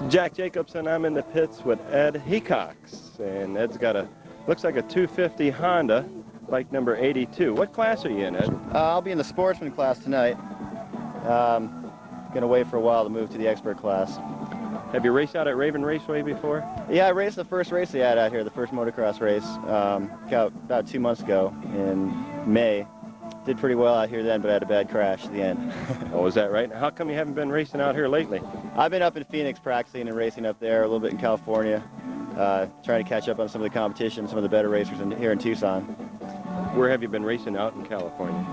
Jack Jacobson. I'm in the pits with Ed Hitchcock, and Ed's got a, looks like a 250 Honda, bike number 82. What class are you in, Ed? I'll be in the sportsman class tonight. Gonna wait for a while to move to the expert class. Have you raced out at Raven Raceway before? Yeah, I raced the first race they had out here, the first motocross race, about 2 months ago in May. Did pretty well out here then, but I had a bad crash at the end. Oh, is that right? How come you haven't been racing out here lately? I've been up in Phoenix practicing and racing up there, a little bit in California, trying to catch up on some of the competition, some of the better racers here in Tucson. Where have you been racing out in California?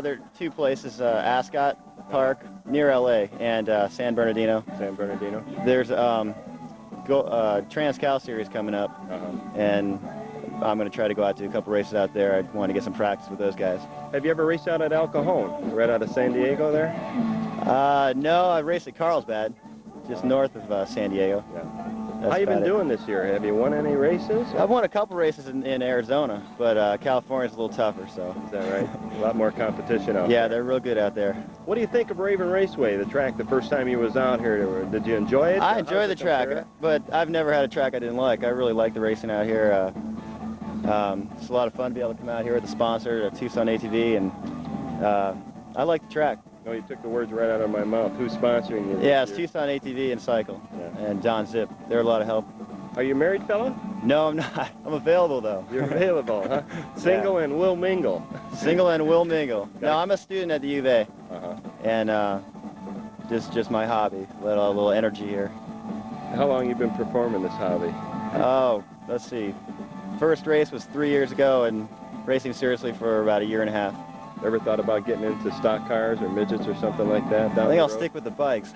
There are two places, Ascot Park, near LA, and San Bernardino. San Bernardino? There's Trans-Cal Series coming up, and I'm going to try to go out to a couple races out there. I want to get some practice with those guys. Have you ever raced out at El Cajon, right out of San Diego there? No, I raced at Carlsbad, just north of San Diego. Yeah. How you been doing this year? Have you won any races? I've won a couple races in Arizona, but California's a little tougher, so. Is that right? A lot more competition out there. Yeah, they're real good out there. What do you think of Raven Raceway, the track, the first time you was out here? Did you enjoy it? I enjoy the track, but I've never had a track I didn't like. I really like the racing out here. It's a lot of fun to be able to come out here with the sponsor, Tucson ATV, and I like the track. No, you took the words right out of my mouth. Who's sponsoring you? Yeah, it's Tucson ATV and Cycle, and John Zip. They're a lot of help. Are you a married fella? No, I'm not. I'm available, though. You're available, huh? Single and will mingle. Single and will mingle. No, I'm a student at the U of A, and just my hobby. A little energy here. How long you been performing this hobby? Oh, let's see. First race was 3 years ago, and racing seriously for about 1.5 years. Ever thought about getting into stock cars or midgets or something like that? I think I'll stick with the bikes.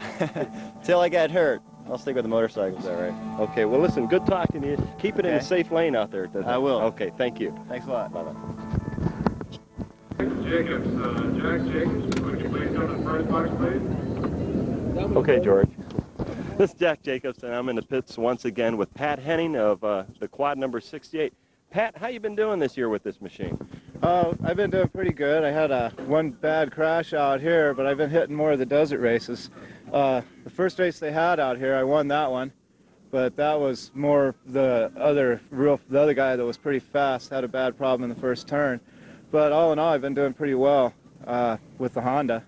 Till I get hurt, I'll stick with the motorcycles. Is that right? Okay, well listen, good talking to you. Keep it in a safe lane out there. I will. Okay, thank you. Thanks a lot. Bye-bye. Jacobs, Jack Jacobs, would you please come to the first box, please? Okay, George. This is Jack Jacobs, and I'm in the pits once again with Pat Henning of the quad number 68. Pat, how you been doing this year with this machine? I've been doing pretty good. I had one bad crash out here, but I've been hitting more of the desert races. The first race they had out here, I won that one, but that was more the other guy that was pretty fast had a bad problem in the first turn. But all in all, I've been doing pretty well with the Honda.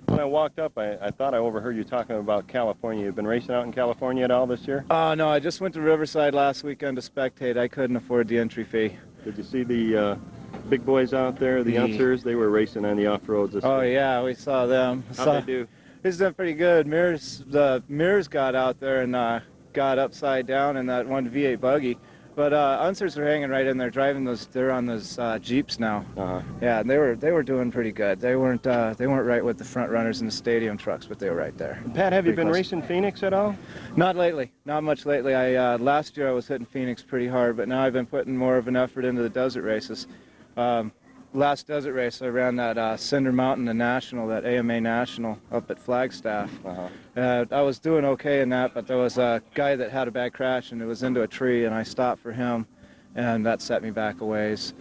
When I walked up, I thought I overheard you talking about California. You've been racing out in California at all this year? No, I just went to Riverside last weekend to spectate. I couldn't afford the entry fee. Did you see the big boys out there, the youngsters? They were racing on the off-roads this week. Yeah, we saw them. How'd they do? He's done pretty good. The Mirrors got out there and got upside down in that one V8 buggy. But Unsers are hanging right in there, driving those. They're on those Jeeps now. Yeah, and they were doing pretty good. They weren't right with the front runners in the stadium trucks, but they were right there. Pat, have you been racing Phoenix at all? Not lately, not much lately. Last year I was hitting Phoenix pretty hard, but now I've been putting more of an effort into the desert races. Last desert race I ran that Cinder Mountain, the National, that AMA National up at Flagstaff. I was doing okay in that, but there was a guy that had a bad crash and it was into a tree, and I stopped for him, and that set me back a ways.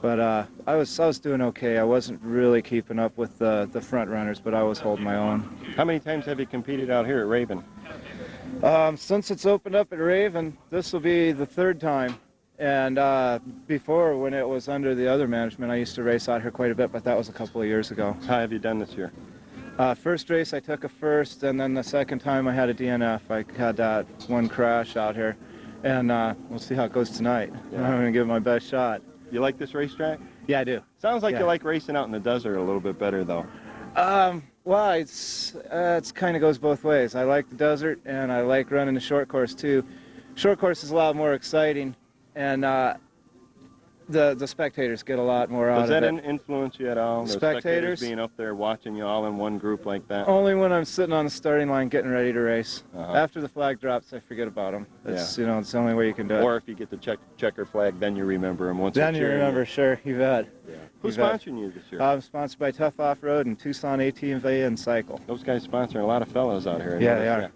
But I was doing okay. I wasn't really keeping up with the front runners, but I was holding my own. How many times have you competed out here at Raven? Since it's opened up at Raven, this will be the 3rd time. And before, when it was under the other management, I used to race out here quite a bit, but that was a couple of years ago. How have you done this year? First race, I took a first, and then the second time I had a DNF. I had that one crash out here, and we'll see how it goes tonight. I'm going to give it my best shot. You like this racetrack? Yeah, I do. Sounds like you like racing out in the desert a little bit better, though. Well, it's kind of goes both ways. I like the desert, and I like running the short course, too. Short course is a lot more exciting. And the spectators get a lot more out of it. Does that influence you at all? The spectators being up there watching you all in one group like that? Only when I'm sitting on the starting line getting ready to race. After the flag drops, I forget about them. It's it's the only way you can do it. Or if you get the checker flag, then you remember them. Then you remember, sure, you bet. Who's sponsoring you this year? I'm sponsored by Tough Off-Road and Tucson ATV and Cycle. Those guys sponsoring a lot of fellows out here. Yeah, they are.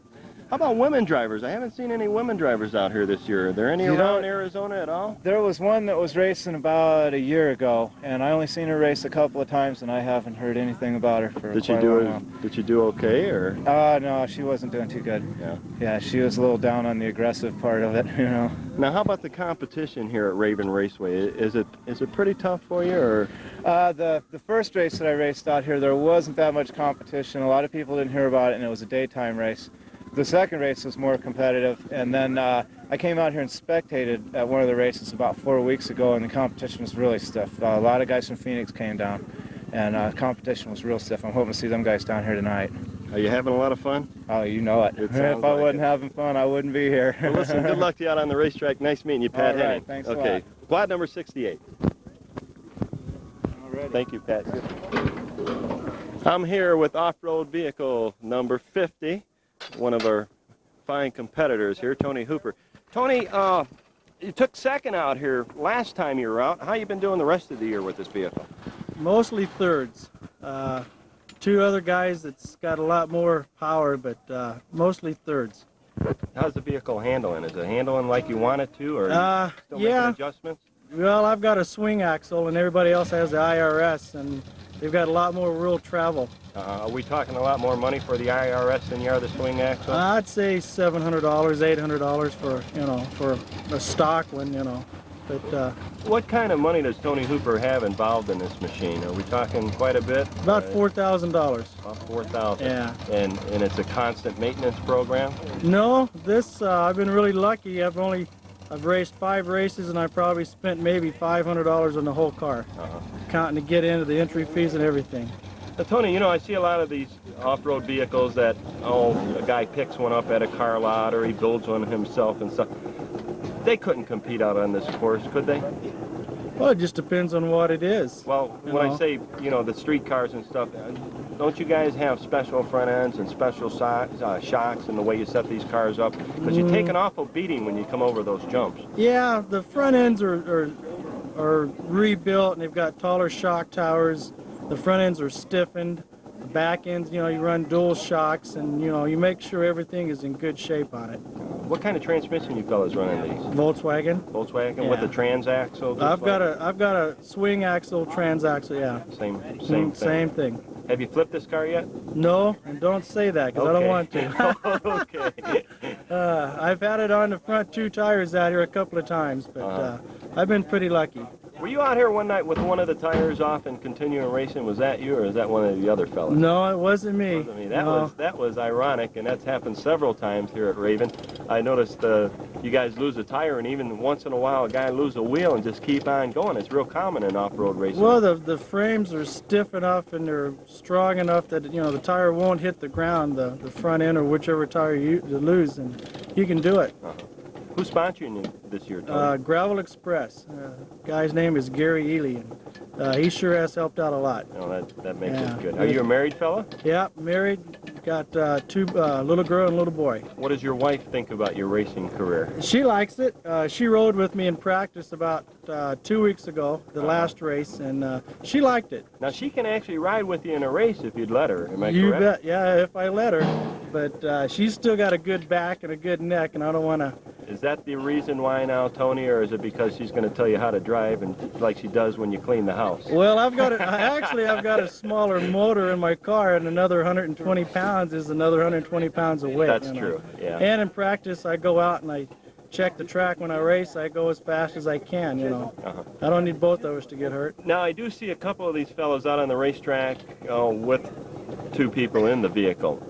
How about women drivers? I haven't seen any women drivers out here this year. Are there any around Arizona at all? There was one that was racing about a year ago, and I only seen her race a couple of times, and I haven't heard anything about her for quite a while. Did she do okay, or? No, she wasn't doing too good. Yeah. Yeah, she was a little down on the aggressive part of it, you know. Now, how about the competition here at Raven Raceway? Is it pretty tough for you, or? The first race that I raced out here, there wasn't that much competition. A lot of people didn't hear about it, and it was a daytime race. The second race was more competitive, and then I came out here and spectated at one of the races about 4 weeks ago, and the competition was really stiff. A lot of guys from Phoenix came down, and competition was real stiff. I'm hoping to see them guys down here tonight. Are you having a lot of fun? Oh, you know it. If I wasn't having fun, I wouldn't be here. Well, listen, good luck to you out on the racetrack. Nice meeting you, Pat. All right, Henning. thanks a Okay, lot. quad number 68. Alrighty. Thank you, Pat. I'm here with off-road vehicle number 50, one of our fine competitors here, Tony Hooper. Tony, you took second out here last time you were out. How you been doing the rest of the year with this vehicle? Mostly thirds. Two other guys that's got a lot more power, but mostly thirds. How's the vehicle handling? Is it handling like you want it to, or are you still making adjustments? Well, I've got a swing axle, and everybody else has the IRS, and they've got a lot more real travel. Are we talking a lot more money for the IRS than you are the swing axle? I'd say $700, $800 for for a stock one, But what kind of money does Tony Hooper have involved in this machine? Are we talking quite a bit? about $4,000. About $4,000. Yeah. And it's a constant maintenance program? No, this I've been really lucky. I've raced 5 races, and I probably spent maybe $500 on the whole car, counting to get into the entry fees and everything. Now, Tony, I see a lot of these off-road vehicles that, a guy picks one up at a car lot or he builds one himself and stuff. They couldn't compete out on this course, could they? Well, it just depends on what it is. Well, when I say, the street cars and stuff, don't you guys have special front ends and special shocks and the way you set these cars up? Because you take an awful beating when you come over those jumps. Yeah, the front ends are rebuilt, and they've got taller shock towers. The front ends are stiffened. The back ends, you run dual shocks, and you make sure everything is in good shape on it. What kind of transmission you fellas running these? Volkswagen. Volkswagen, Yeah. with the transaxle? I've got a swing axle, transaxle, yeah. Same thing. Have you flipped this car yet? No, and don't say that, because I don't want to. Okay. I've had it on the front 2 tires out here a couple of times, but I've been pretty lucky. Were you out here one night with one of the tires off and continuing racing? Was that you, or is that one of the other fellas? No, it wasn't me. It wasn't me. That was ironic, and that's happened several times here at Raven. I noticed you guys lose a tire, and even once in a while a guy lose a wheel and just keep on going. It's real common in off-road racing. Well, the frames are stiff enough and they're strong enough that the tire won't hit the ground, the front end or whichever tire you lose, and you can do it. Who's sponsoring you this year, Tony? Gravel Express. Guy's name is Gary Ely, and he sure has helped out a lot. Oh, that makes it good. Are you a married fella? Yeah, married, got 2, little girl and little boy. What does your wife think about your racing career? She likes it. She rode with me in practice about 2 weeks ago, the last race, and she liked it. Now, she can actually ride with you in a race if you'd let her, am I You correct? bet, yeah, if I let her. But she's still got a good back and a good neck, and I don't want to... Is that the reason why now, Tony, or is it because she's going to tell you how to drive and like she does when you clean the house? Well, I've got a smaller motor in my car, and another 120 pounds is another 120 pounds of weight. That's true, yeah. And in practice, I go out and I check the track when I race. I go as fast as I can, I don't need both of us to get hurt. Now, I do see a couple of these fellows out on the racetrack with 2 people in the vehicle.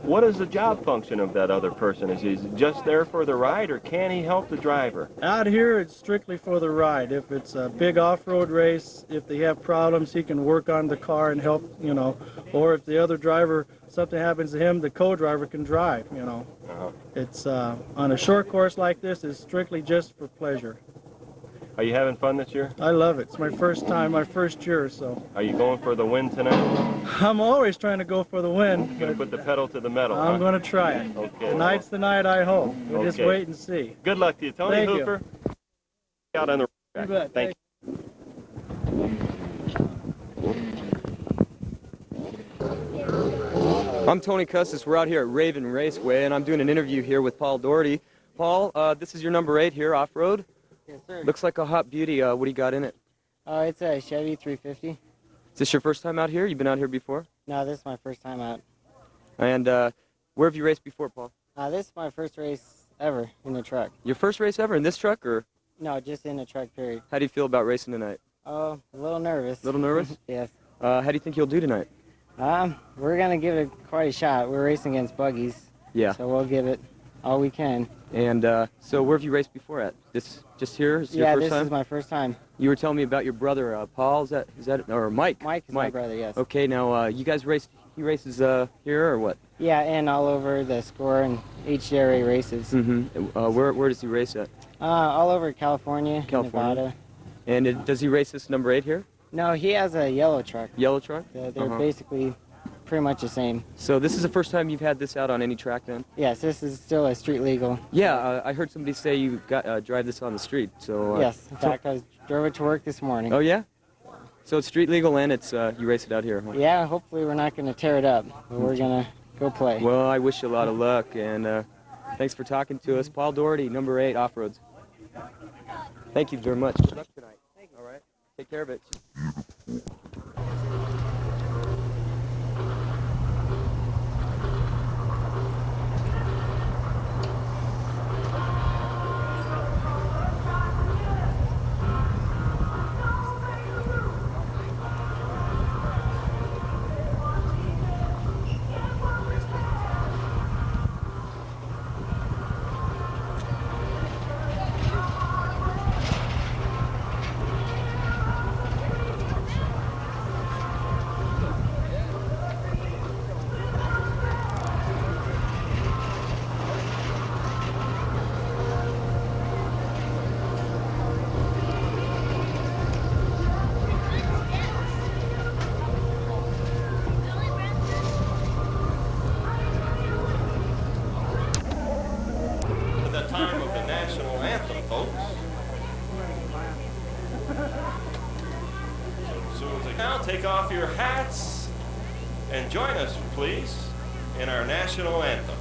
What is the job function of that other person? Is he just there for the ride, or can he help the driver? Out here, it's strictly for the ride. If it's a big off-road race, if they have problems, he can work on the car and help, or if the other driver, something happens to him, the co-driver can drive, It's on a short course like this, it's strictly just for pleasure. Are you having fun this year? I love it. It's my first time, my first year, so. Are you going for the win tonight? I'm always trying to go for the win. You're going to put the pedal to the metal, I'm going to try it. Okay. Tonight's the night, I hope. We'll just wait and see. Good luck to you, Tony Thank Hooper. Out on the You bet. Thank you. I'm Tony Custis. We're out here at Raven Raceway, and I'm doing an interview here with Paul Doherty. Paul, this is your number 8 here off-road. Yes, sir. Looks like a hot beauty. What do you got in it? It's a Chevy 350. Is this your first time out here? You've been out here before? No, this is my first time out. And where have you raced before, Paul? This is my first race ever in the truck. Your first race ever in this truck, or No, just in the truck, period. how do you feel about racing tonight? Oh, a little nervous. A little nervous? Yes. How do you think you'll do tonight? We're going to give it quite a shot. We're racing against buggies. Yeah. So we'll give it all we can. And so where have you raced before at? Just here? Is your Yeah, first this time? is my first time. You were telling me about your brother, Paul. Is that or Mike? Mike is my brother, yes. Okay, now you guys race. He races here or what? Yeah, and all over the score and HDRA races. Mm-hmm. Where does he race at? All over California, California. Nevada. And does he race this number 8 here? No, he has a yellow truck. Yellow truck? They're Uh-huh. basically pretty much the same. So this is the first time you've had this out on any track then? Yes, this is still a street legal. Yeah, I heard somebody say you got drive this on the street. So Yes, in fact, I drove it to work this morning. Oh yeah? So it's street legal and it's you race it out here, huh? Yeah, hopefully we're not going to tear it up, but we're going to go play. Well, I wish you a lot of luck, and thanks for talking to us. Paul Doherty, number 8, Off-Roads. Thank you very much. Good luck tonight. All right. Take care of it. The time of the national anthem, folks. So now take off your hats and join us, please, in our national anthem.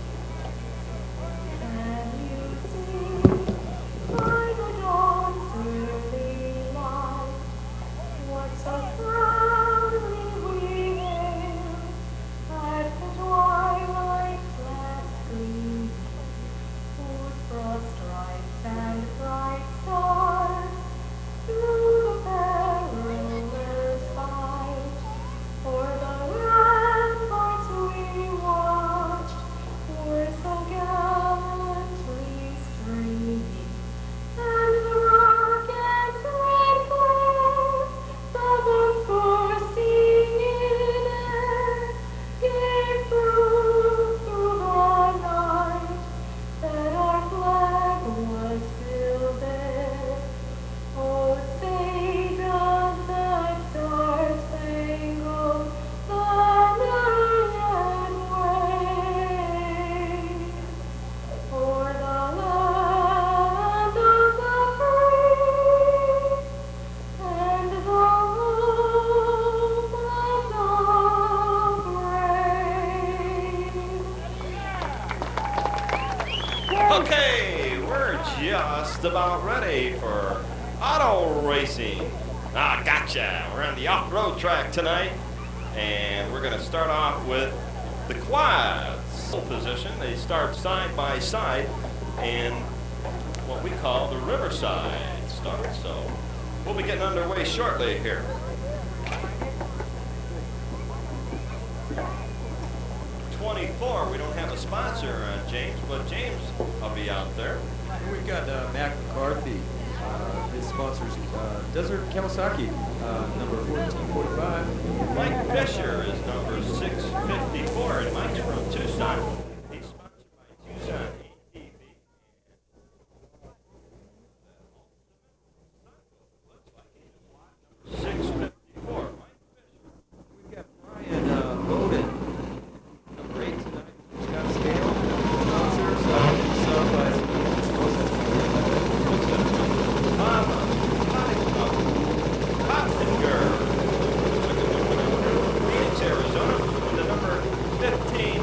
Okay, we're just about ready for auto racing. Gotcha. We're on the off-road track tonight, and we're going to start off with the quads. Position, they start side by side in what we call the Riverside start. So we'll be getting underway shortly here. We don't have a sponsor, James, but James will be out there. We've got Mac McCarthy. His sponsors Desert Kawasaki, number 1445. Mike Fisher is number 654, and Mike's from Tucson. He's sponsored by Tucson ATV. 654. We've got Brian Bowden, number 8 tonight. He's got a scale. Sponsors, Hottinger, Phoenix, Arizona, the number 15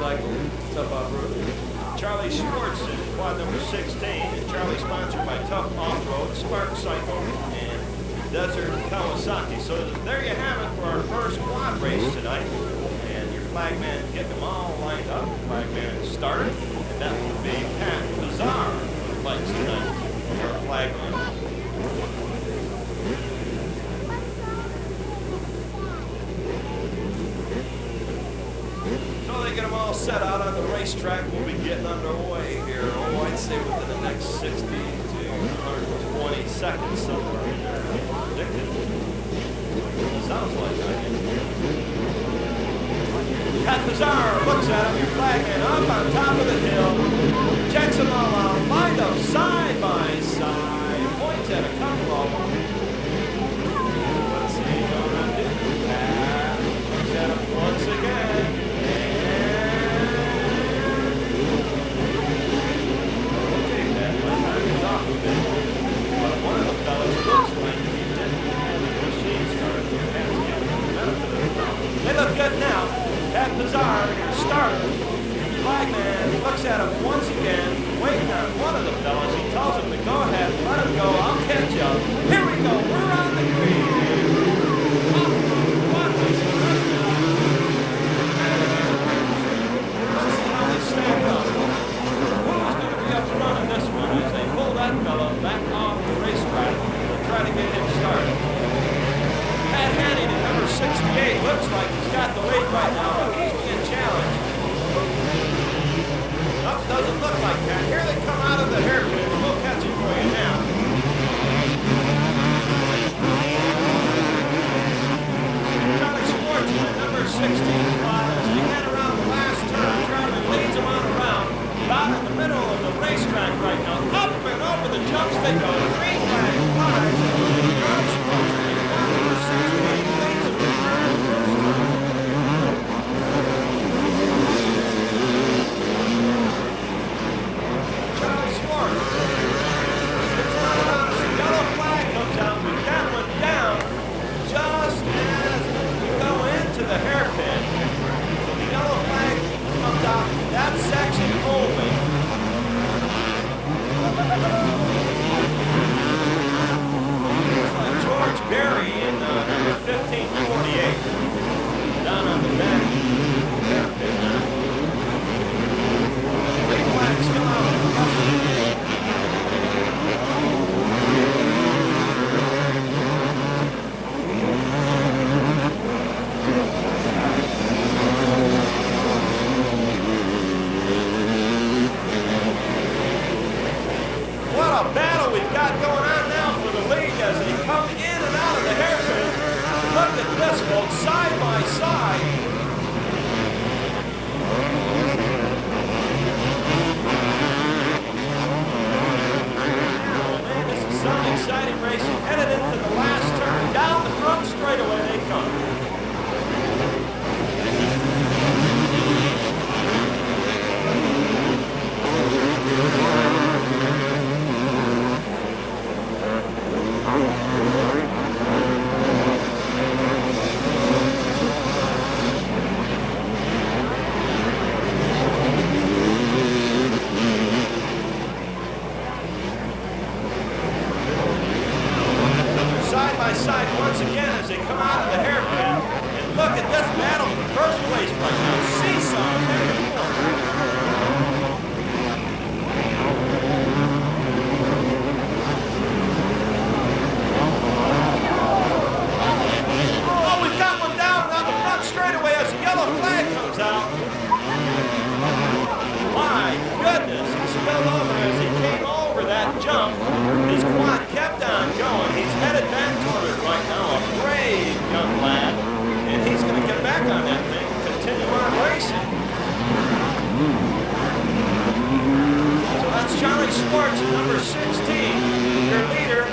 cycle, tough off-road. Charlie Schwartz in quad number 16, and Charlie sponsored by Tough Off-Road, Spark Cycle, and Desert Kawasaki. So there you have it for our first quad race tonight. And your flagman getting them all lined up. Flagman started, and that would be Pat Kazaar who fights tonight, our flagman. So they get them all set out on the racetrack. We'll be getting underway here. Oh, I'd say within the next 60 to 120 seconds somewhere in there. Predicted. Sounds like I can. Pat Kazaar looks at him, your flagman up on top of the hill, checks them all out, lined up side by side, points at a couple of them. What's he gonna do? Pat looks at him once again. Okay, Pat, my time is off a bit. But one of the fellas looks like he didn't have the machine started. Pat's getting the benefit of the problem. They look good now. Pat Kazaar, starter. Flagman looks at him once again, waiting on one of the fellas. He tells him to go ahead, let him go, I'll catch up. Here we go, we're on the green. Let's see how they stand up. Who's going to be up front in this one as they pull that fella back off the racetrack and try to get him started. Pat Hannigan, number 68, looks like he's got the lead right now, but he's being challenged. Nope, doesn't look like that. Here they come out of the hairpin. We'll catch it for you now. Charlie Schwartz, number 16, as they head around the last turn. Charlie leads them on around, about in the middle of the racetrack right now. Up and over the jumps they go. Green flag flies. Charlie Schwartz, number 16, leads them to turn first. Charlie Schwartz gets on around as the yellow flag comes out. We got one down just as we go into the hairpin. So the yellow flag comes out. That section open. Looks like George Berry in number 1548 down on the back hairpin now. Green flags come out. What a battle we've got going on now for the lead as they come in and out of the hairpin. Look at this, folks, side by side. Some exciting racing headed into the last turn. Down the front straightaway they come. Side by side once again as they come out of the hairpin. And look at this battle for first place right now. Seesaw back and forth. Oh, we've got one down on the front straightaway as the yellow flag comes out. My goodness, he spilled over as he came over that jump. His quad kept on going. He's headed back toward it right now. A brave young lad. And he's going to get back on that thing and continue on racing. So that's Charlie Schwartz, number 16. Your leader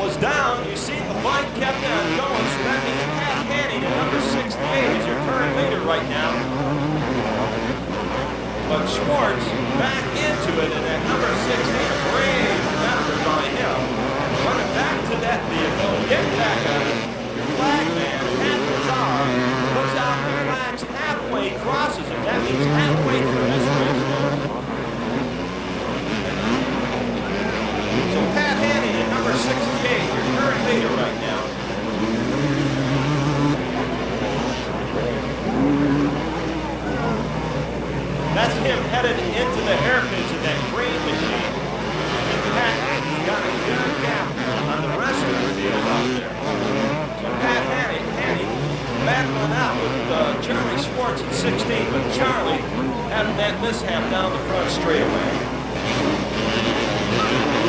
was down. You see the bike kept on going. So that means Pat Hannigan, number 68, is your current leader right now. But Schwartz back into it, and at number 16, a brave effort by him, running back to that vehicle, getting back on it. Your flagman, Pat Kazaar, looks out the flags halfway, crosses him. That means That's him headed into the hairpins in that green machine. And Pat got a good gap on the rest of the field out there. So Pat Hanny battling out with Charlie Schwartz at 16, but Charlie having that mishap down the front straightaway.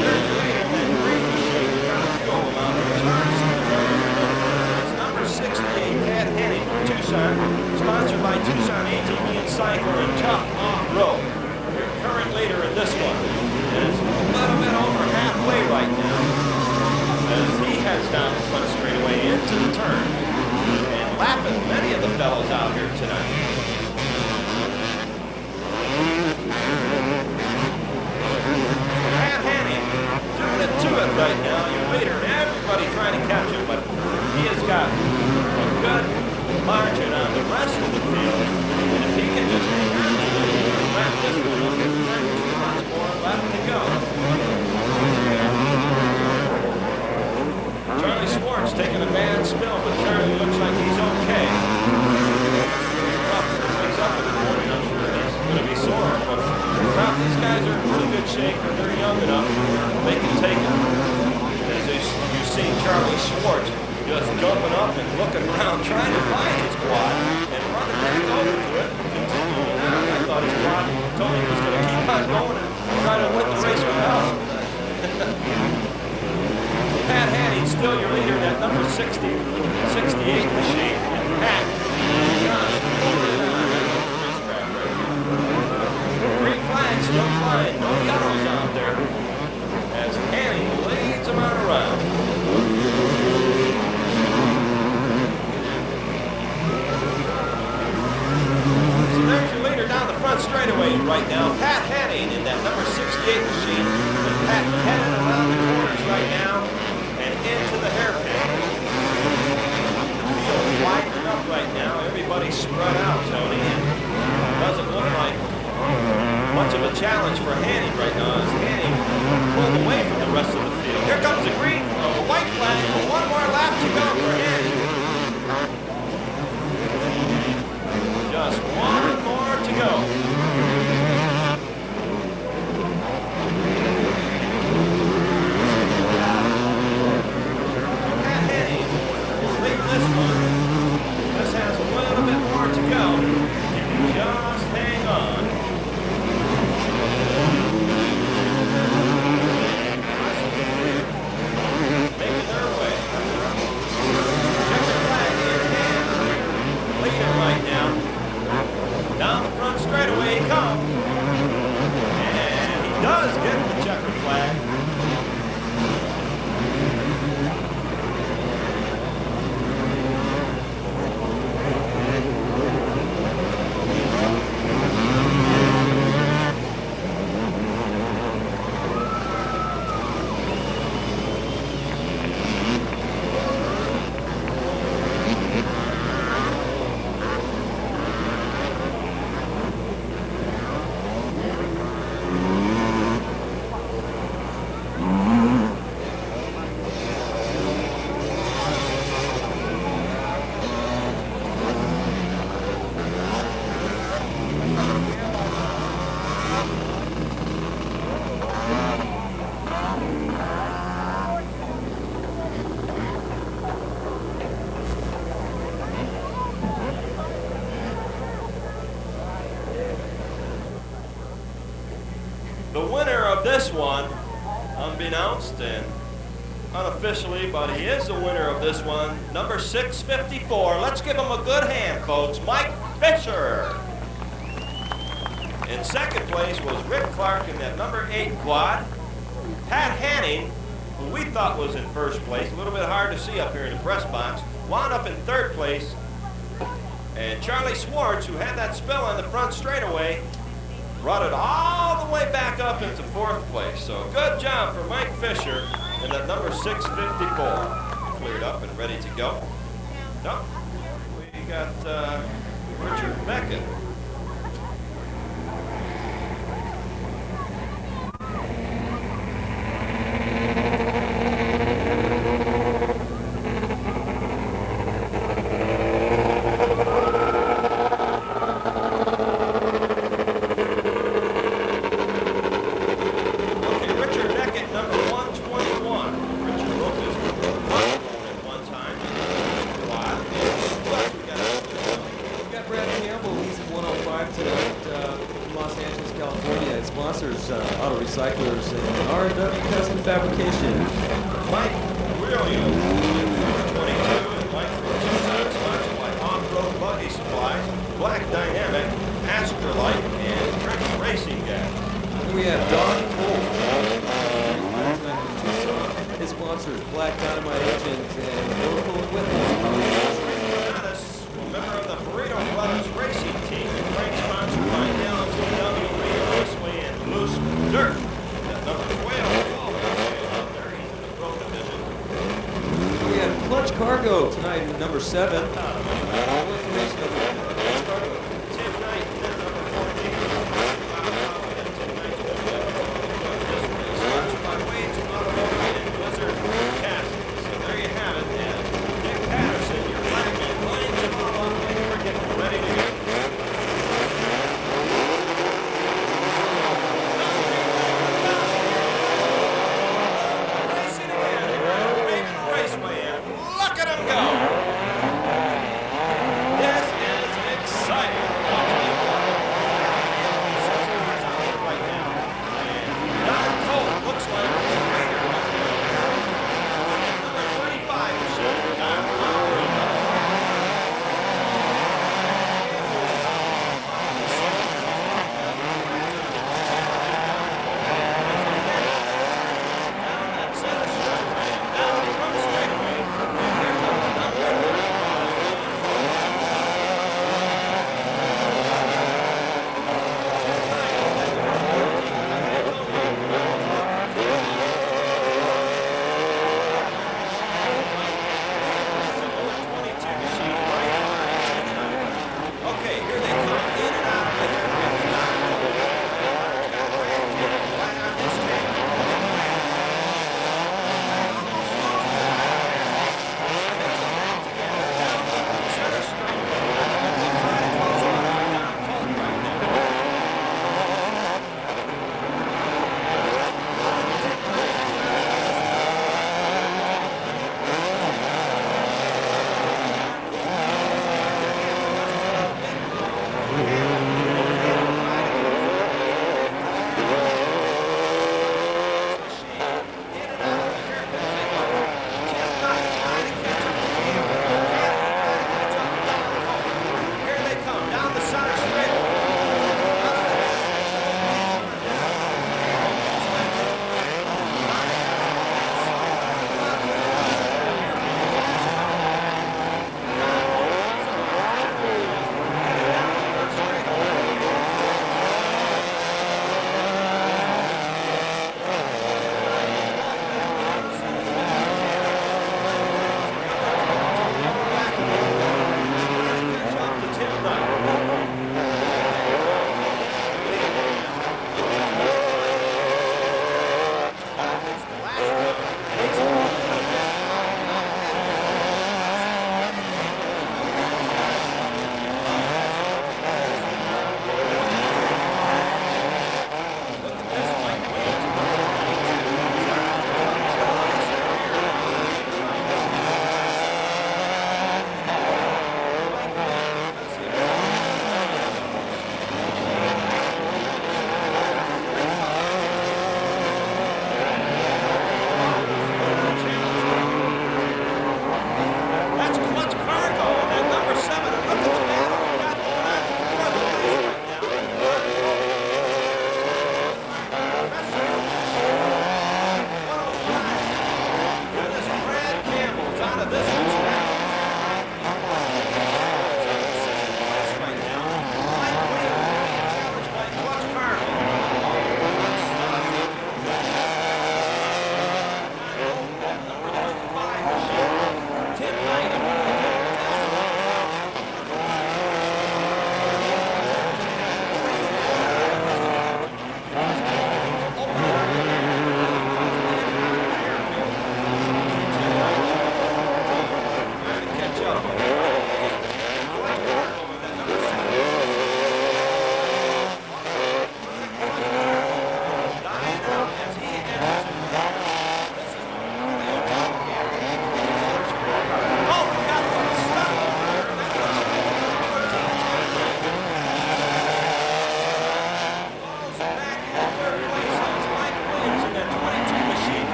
There's Raven, that green machine, got a goal out there. It's number 68, Pat Hanny from Tucson, sponsored by Tucson ATV and Cycle and Tough Off-Road. Your current leader in this one. And it's a little bit over halfway right now as he heads down the front straightaway into the turn and lapping many of the fellows out here tonight. Pat Hanny doing it to it right now. Your leader and everybody trying to catch him, but he has got a good margin on the rest of the field. And if he can just hang on to it and wrap this one up, there's lots more left to go. Charlie Schwartz taking a bad spill, but Charlie looks like he's okay. He's up in the morning, I'm sure he's going to be sore, but these guys are in pretty good shape, and they're young enough, they can take it. As you see Charlie Schwartz just jumping up and looking around, trying to find his quad, and running back over to it, continuing on. I thought his quad, Tony was going to keep on going and try to win the race without him. Pat Hanny still your leader in that number 60, 68 machine. And Pat just holding on. Green flag still flying. No yellows out there. As Hanny leads them on around. So there's your leader down the front straightaway right now. Pat Hanny in that number 68 machine. And Pat heading around the corners right now. Into the hairpin. The field widening up right now. Everybody's spread out, Tony. And it doesn't look like much of a challenge for Hanny right now as Hanny pulled away from the rest of the field. Here comes the green, the white flag. One more lap to go for Hanny. Just one more to go. This has a little bit more to go. Just hang on. Making their way. Checker flag in hand. Leader right now. Down the front straightaway he comes. And he does get the checker flag. This one, unbeknownst and unofficially, but he is the winner of this one, number 654. Let's give him a good hand, folks. Mike Fisher. In second place was Rick Clark in that number 8 quad. Pat Hanning, who we thought was in first place, a little bit hard to see up here in the press box, wound up in third place. And Charlie Schwartz, who had that spill on the front straightaway, brought it all the way back up into fourth place. So good job for Mike Fisher in that number 654. Cleared up and ready to go. No, we got Richard Beckett. Recyclers and R&W Custom Fabrication. Mike Williams, number 22, and Mike from Tucson, sponsored by Off-Road Buggy Supplies, Black Dynamic, Astrolite, and Dirks Racing Gas. And we have Don Holt. His sponsors, Black Dynamite Engines and Oracle and Widwell. A member of the Burrito Brothers Racing Team, great sponsored by LCW, Raven Raceway, and Loose Dirt. Number 12, Paul out there, he's in the pro division. We have Clutch Cargo tonight, number 7. All information of Clutch Cargo. Tim Knight, number 14. Tim Knight, sponsored by Wade's Automotive and Blizzard Castings. So there you have it. And Dick Patterson, your flagman, playing them all on when we're getting ready to go. Racing again, Raven Raceway, and look at him go! This is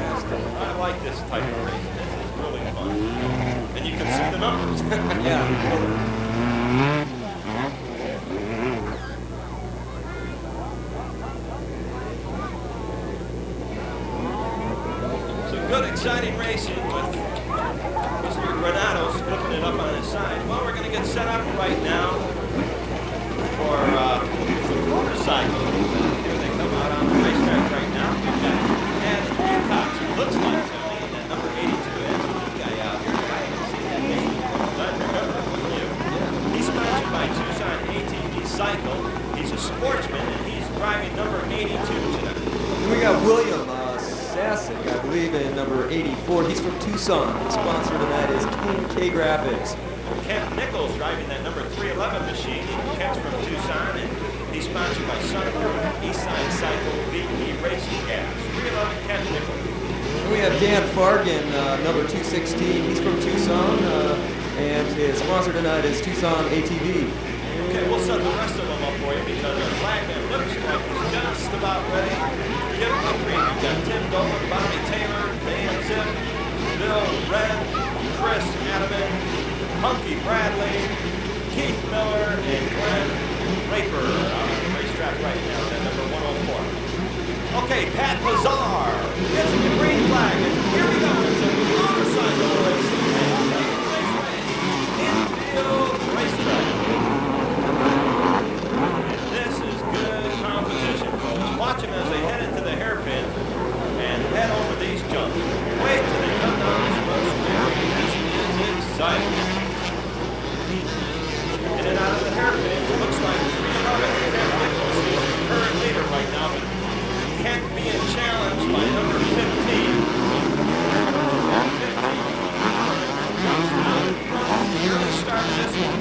fantastic. I like this type of racing. This is really fun. And you can see the numbers. Yeah. Good, exciting racing with Mr. Granados flipping it up on his side. Well, we're going to get set up right now for some motorcycles. Here they come out on the racetrack right now. We've got Hancock, who looks like Tony, and that number 82 is the guy out here. I haven't seen that name. I remember it from you. He's sponsored by Tucson ATV Cycle. He's a sportsman, and he's driving number 82 tonight. And we got William Sasek, I believe, in number 84. He's from Tucson. The sponsor tonight is K Graphics. Kent Nichols driving that number 311 machine. Kent's from Tucson, and he's sponsored by Sunbird, Eastside Cycle, VE Racing Gas. 311 Kent Nichols. And we have Dan Fargan, number 216. He's from Tucson, and his sponsor tonight is Tucson ATV. Okay, we'll set the rest of them up for you because our flagman looks like he's just about ready. Get up the green. We've got Tim Dolan, Bobby Taylor, Dan Zip, Bill Red, Chris Adaman, Hunky Bradley, Keith Miller, and Glenn Raper out on the racetrack right now, that number 104. Okay, Pat Kazaar gets the green flag, and here we go. It's a motorcycle racing. Infield racetrack. This is good competition, folks. Watch them as they head into the hairpin and head over these jumps. Wait till they come down this road. This is exciting. In and out of the hairpins, it looks like 311 Ken Nichols is the current leader right now, but Kent being challenged by number 15. Early start of this one.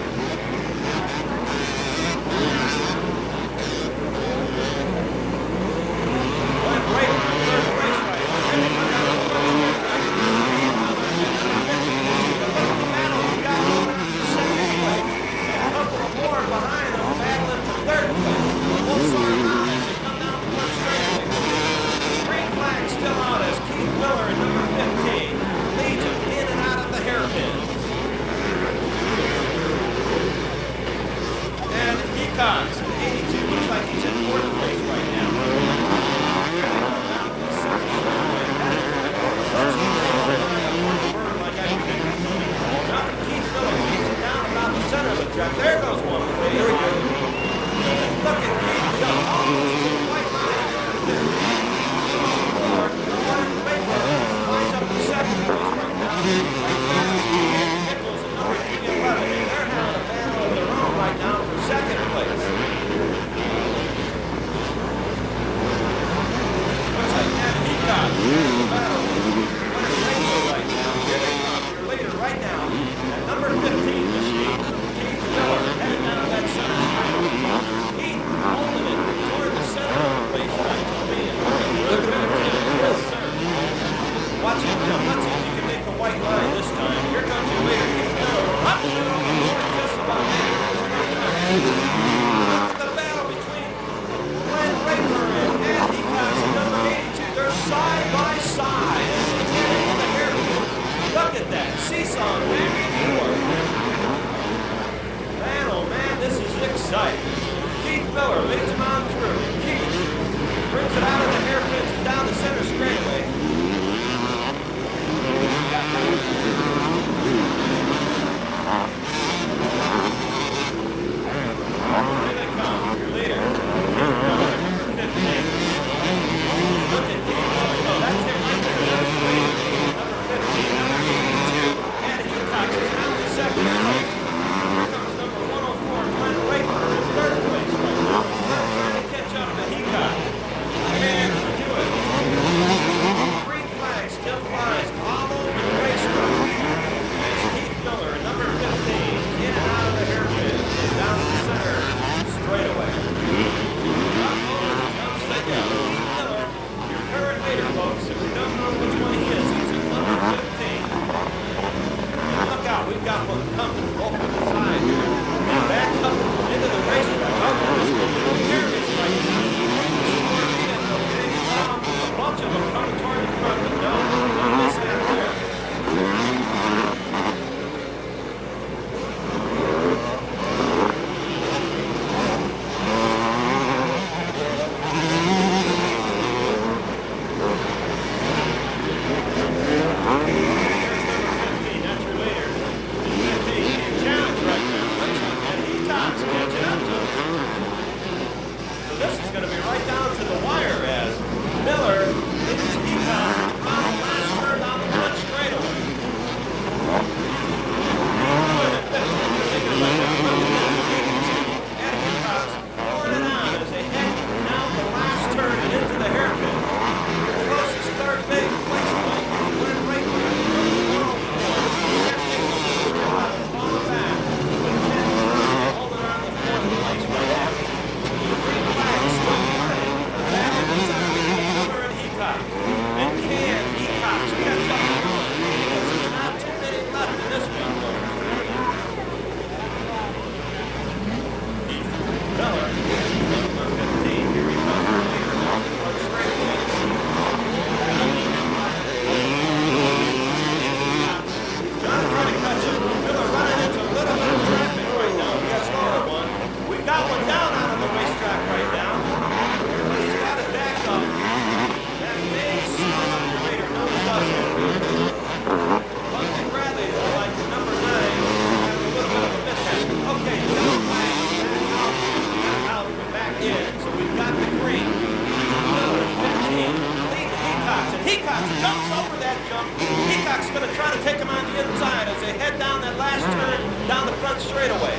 Cox, 82, looks like he's in fourth place right now. Keith Miller keeps it down about the center of the track. There goes one. There we go. Look at Keith go. White line. Lines up to second place right now. Nichols and number 311. They're having a battle of their own right now for second place. Looks like Hancock is the battle. Right now. Here they come. Your leader right now. At number 15 machine, Keith Miller heading down that center. Keith holding it toward the center of the racetrack. Look at him. Watch him jump. Let's see if he can make the white line this time. Here comes your leader, Keith Miller. Up to just about there. Look at the battle between Glenn Raper and Andy Cox at number 82. They're side by side as they get into the hairpin. Look at that. Seesaw back and forth. Man, oh man, this is exciting. Keith Miller leads him on through. Keith brings it out of the hairpins and down the center straightaway. jumps over that jump. Hitchcock's going to try to take him on the inside as they head down that last turn down the front straightaway.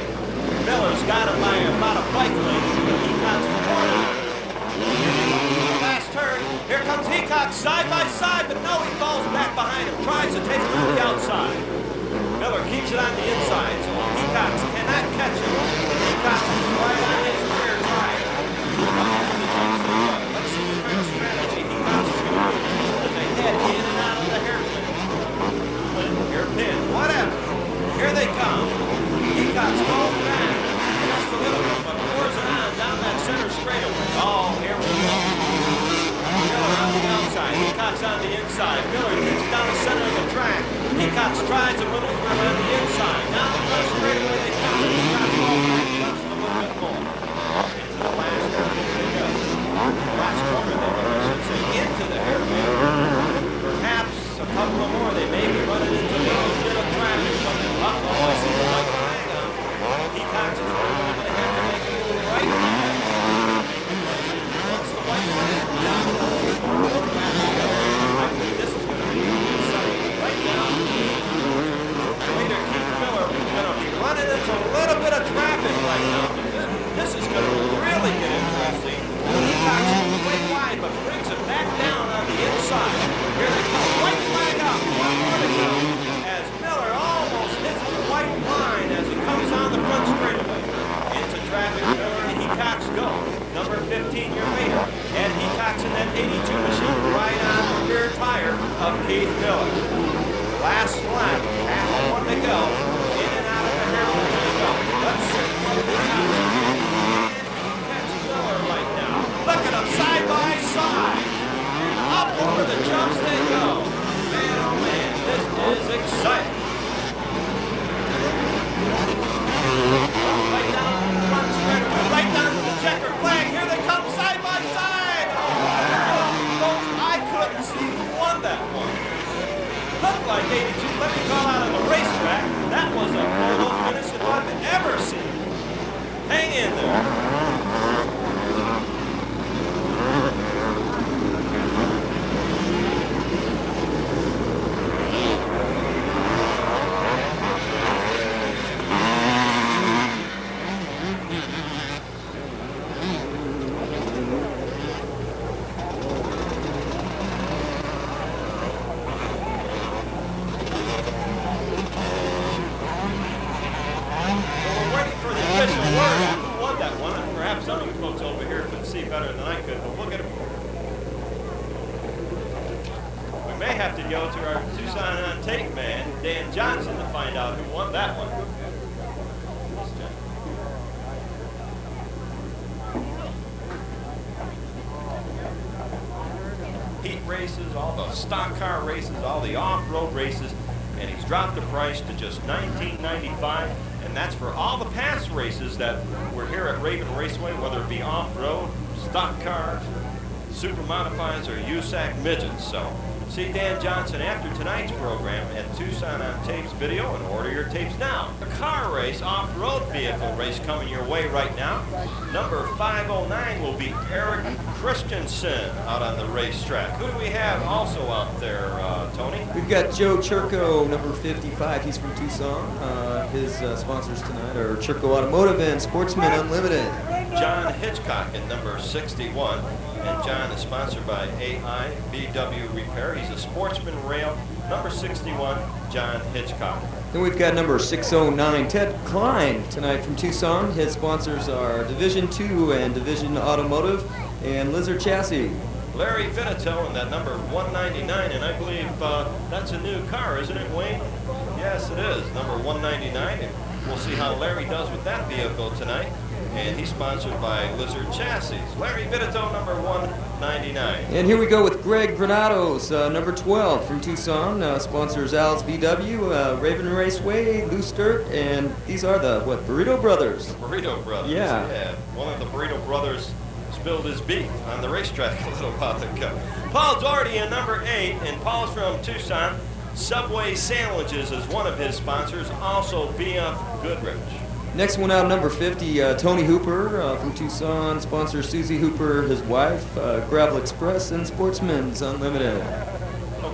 Miller's got him by about a bike length, but Hitchcock's corner. Last turn. Here comes Hitchcock side by side, but no, he falls back behind him. Tries to take him on the outside. Miller keeps it on the inside, so Hitchcock cannot catch him. Hitchcock is right on his rear tire. Let's see what kind of strategy Hitchcock is going to do as they head in and out of the hairpin. Hairpin, whatever. Here they come. Hitchcock falls back just a little bit, but pours it on down that center straightaway. Oh, here we go. Miller on the outside, Hitchcock's on the inside. Miller gets down the center of the track. Hitchcock tries to maneuver him on the inside. Down the front straightaway they come. Hitchcock's all right, just a little bit more. Into the last corner they go. Last corner they go, I should say, into the hairpin. Perhaps a couple of more. They may be running into a little bit of traffic. Uh-oh, I see the white flag on. Hitchcock's is going to have to make a little right. What's the white flag? This is going to be right down. Leader Keith Miller is going to be running into a little bit of traffic right now. This is going to really get interesting. Hitchcock's way wide, but brings it back down on the inside. Here they come. White flag out. One more to go. As Miller almost hits the white line as he comes down the front straightaway. Into traffic, Miller and Hitchcock go. Number 15, your leader. And Hitchcock's in that 82 machine right on the rear tire of Keith Miller. Last lap, half of one to go. In and out of the hairpin they go. Let's see what Hitchcock can. That's Miller right now. Look at them side by side. And up over the jumps they go. Man, oh man, this is exciting. Right down to the front straightaway, right down to the checker flag. Here they come side by side. Oh, folks, I couldn't see who won that one. Looked like 82. Let me call out on the racetrack. That was a photo finish that I've ever seen. Hang in there. Some of you folks over here could see better than I could, but we'll get it. We may have to go to our Tucson on tape man, Dan Johnson, to find out who won that one. Heat races, all the stock car races, all the off-road races, and he's dropped the price to just $19.95. And that's for all the past races that were here at Raven Raceway, whether it be off-road, stock cars, super modifieds, or USAC midgets. So see Dan Johnson after tonight's program at Tucson on Tapes video and order your tapes now. A car race, off-road vehicle race coming your way right now. Number 509 will be Eric Christensen out on the racetrack. Who do we have also out there, Tony? We've got Joe Churko, number 55. He's from Tucson. His sponsors tonight are Churko Automotive and Sportsman Unlimited. John Hitchcock at number 61. And John is sponsored by AIBW Repair. He's a Sportsman Rail. Number 61, John Hitchcock. Then we've got number 609, Ted Klein, tonight from Tucson. His sponsors are Division 2 and Division Automotive and Lizard Chassis. Larry Vinito in that number 199, and I believe that's a new car, isn't it, Wayne? Yes, it is, number 199, and we'll see how Larry does with that vehicle tonight. And he's sponsored by Lizard Chassis. Larry Vinito, number 199. And here we go with Greg Granados, number 12 from Tucson. Sponsors Al's VW, Raven Raceway, Loose Dirt, and these are the, Burrito Brothers. The Burrito Brothers. Yeah. One of the Burrito Brothers spilled his beef on the racetrack a little while ago. Paul Doherty in number 8, and Paul's from Tucson. Subway Sandwiches is one of his sponsors, also BF Goodrich. Next one out, number 50, Tony Hooper from Tucson, sponsors Susie Hooper, his wife, Gravel Express, and Sportsman's Unlimited.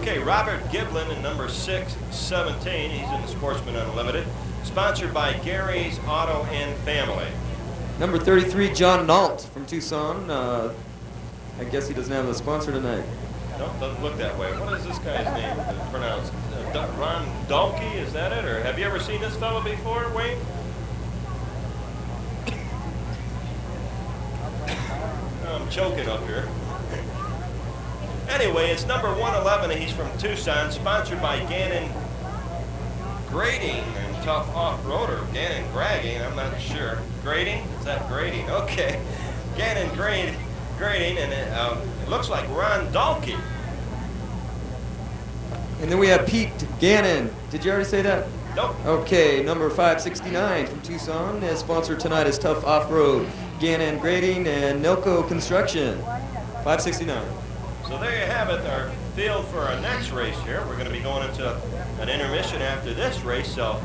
Okay, Robert Giblin in number 617. He's in the Sportsman Unlimited. Sponsored by Gary's Auto and Family. Number 33, John Nault from Tucson. I guess he doesn't have a sponsor tonight. No, doesn't look that way. What is this guy's name pronounced? Ron Dalkey, is that it? Or have you ever seen this fellow before, Wayne? I'm choking up here. Anyway, it's number 111, and he's from Tucson, sponsored by Gannon Grading and Tough Off-Roader. Gannon Gragging, I'm not sure. Grading? Is that grading? Okay. Gannon Grading, and it looks like Ron Dalkey. And then we have Pete Gannon. Did you already say that? Nope. Okay, number 569 from Tucson. His sponsor tonight is Tough Off-Road, Gannon Grading, and Nilco Construction. 569. So there you have it, our field for our next race here. We're going to be going into an intermission after this race, so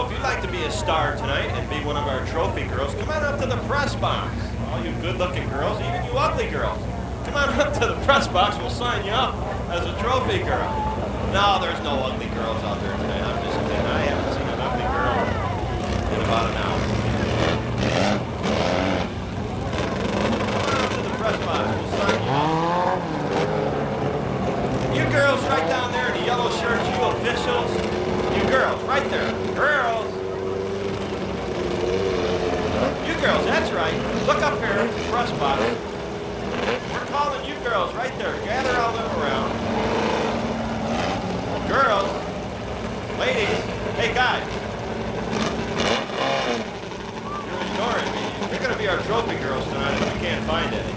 if you'd like to be a star tonight and be one of our trophy girls, come on up to the press box. All you good-looking girls, even you ugly girls, come on up to the press box. We'll sign you up as a trophy girl. No, there's no ugly girls out there tonight. I'm just kidding. I haven't seen an ugly girl in about an hour. Come on up to the press box. We'll sign you up. You girls right down there in the yellow shirts, you officials. You girls, right there. Girls. You girls, that's right. Look up here at the press box. We're calling you girls right there. Gather all them around. Girls. Ladies. Hey, guys. You're ignoring me. You're going to be our trophy girls tonight if we can't find any.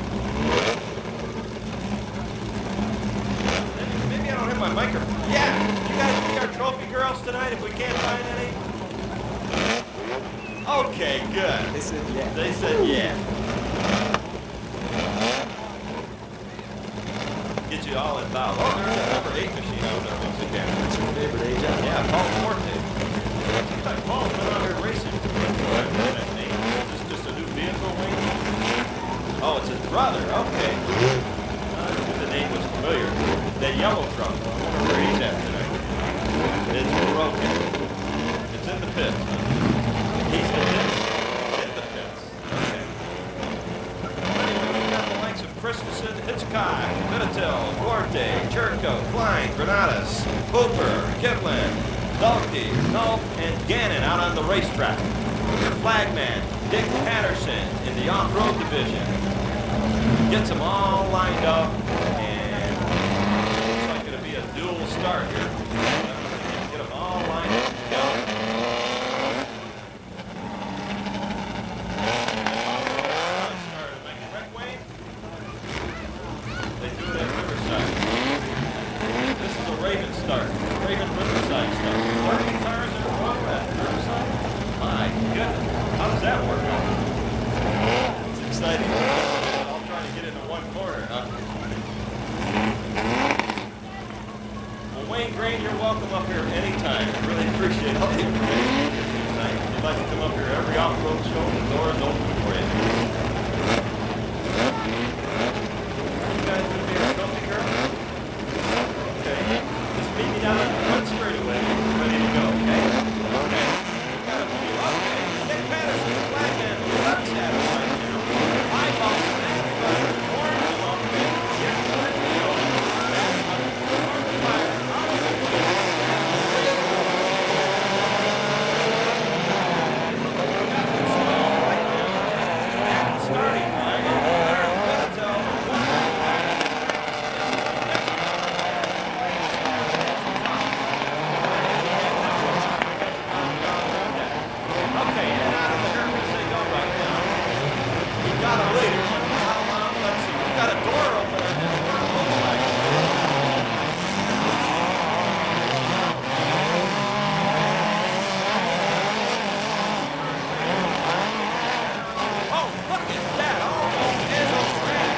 Maybe I don't have my microphone. Yeah. You guys be our trophy girls tonight if we can't find any? Okay, good. They said yeah. They said yeah. Get you all involved. Oh, there's a number 8 machine out there once again. That's your favorite age out. Yeah, Paul Forte. Seems like Paul's been out here racing. Is this just a new vehicle, Wayne? Oh, it's his brother. Okay. The name was familiar. That yellow truck. I wonder where he's at tonight. It's broken. It's in the pits. He's the pits. In the pits. Okay. Anyway, we've got the likes of Christensen, Hitchcock, Minitel, Duarte, Churko, Klein, Granadas, Hooper, Kipling, Dalkey, Nole, and Gannon out on the racetrack. Your flagman, Dick Patterson in the off-road division. Gets them all lined up, and looks like it'll be a dual start here. Get them all lined up together. Started making McRedman. They do it at Riverside. This is a Raven start. Raven Riverside start. 30 cars in a row at Riverside. My goodness. How does that work out? It's exciting. All trying to get into one corner, huh? Well, Wayne Grain, you're welcome up here anytime. I really appreciate all the information you give me tonight. If you'd like to come up here every off-road show, the door is open for you. You guys gonna be our trophy girl? Okay. Just meet me down on the front straightaway. We're ready to go, okay? Okay. We got a few. Okay. Dick Patterson, the black man, the left side right now. Eyeballs and everybody. Orange along the way. Yeah, let me go. Orange fire. Out of the way. Starting line. Okay, and out of the curve as they go right now. We've got a leader. Let's see, we've got a door opener. Oh, look at that. Almost is a track.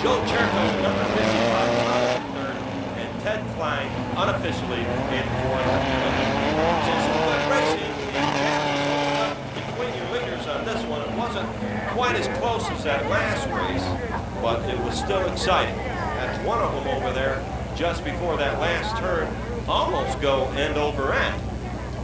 Joe Cherko, number 55, in third, and Ted Klein, unofficially, in fourth. Just good racing. Between your leaders on this one, it wasn't quite as close as that last race, but it was still exciting. That's one of them over there, just before that last turn, almost go end over end.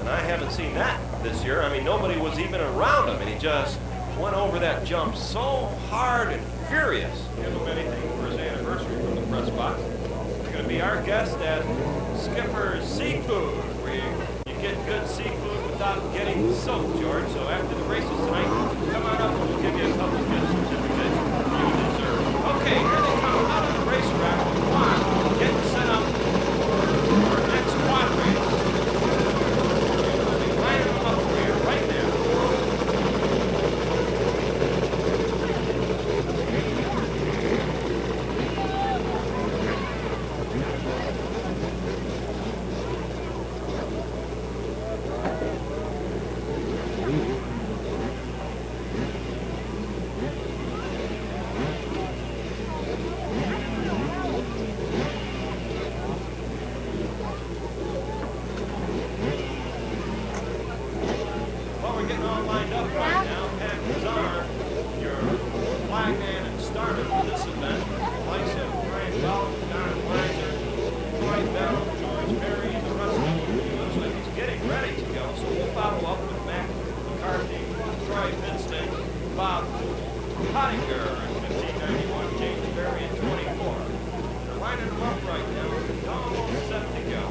And I haven't seen that this year. I mean, nobody was even around him, and he just went over that jump so hard and furious. Give him anything for his anniversary from the press box. He's going to be our guest at Skipper's Seafood, where you get good seafood without getting soaked, George. So after the races tonight, come on up and we'll give you a couple of good certificates you deserve. Okay, here they come out of the racetrack. Come on, getting set up for our next quad race. We'll be lining them up for you right now. Well, we're getting all lined up right now. Pat Kazaar, your flag man and starter for this event. Likes of Brian Bell, Don Weiser, Troy Bell, George Berry, and the Russel. Looks like he's getting ready to go, so we'll follow up with Mac McCarthy, Troy Vinston, Bob Pottinger in 1591, James Berry in 24. They're lining them up right now. Almost set to go.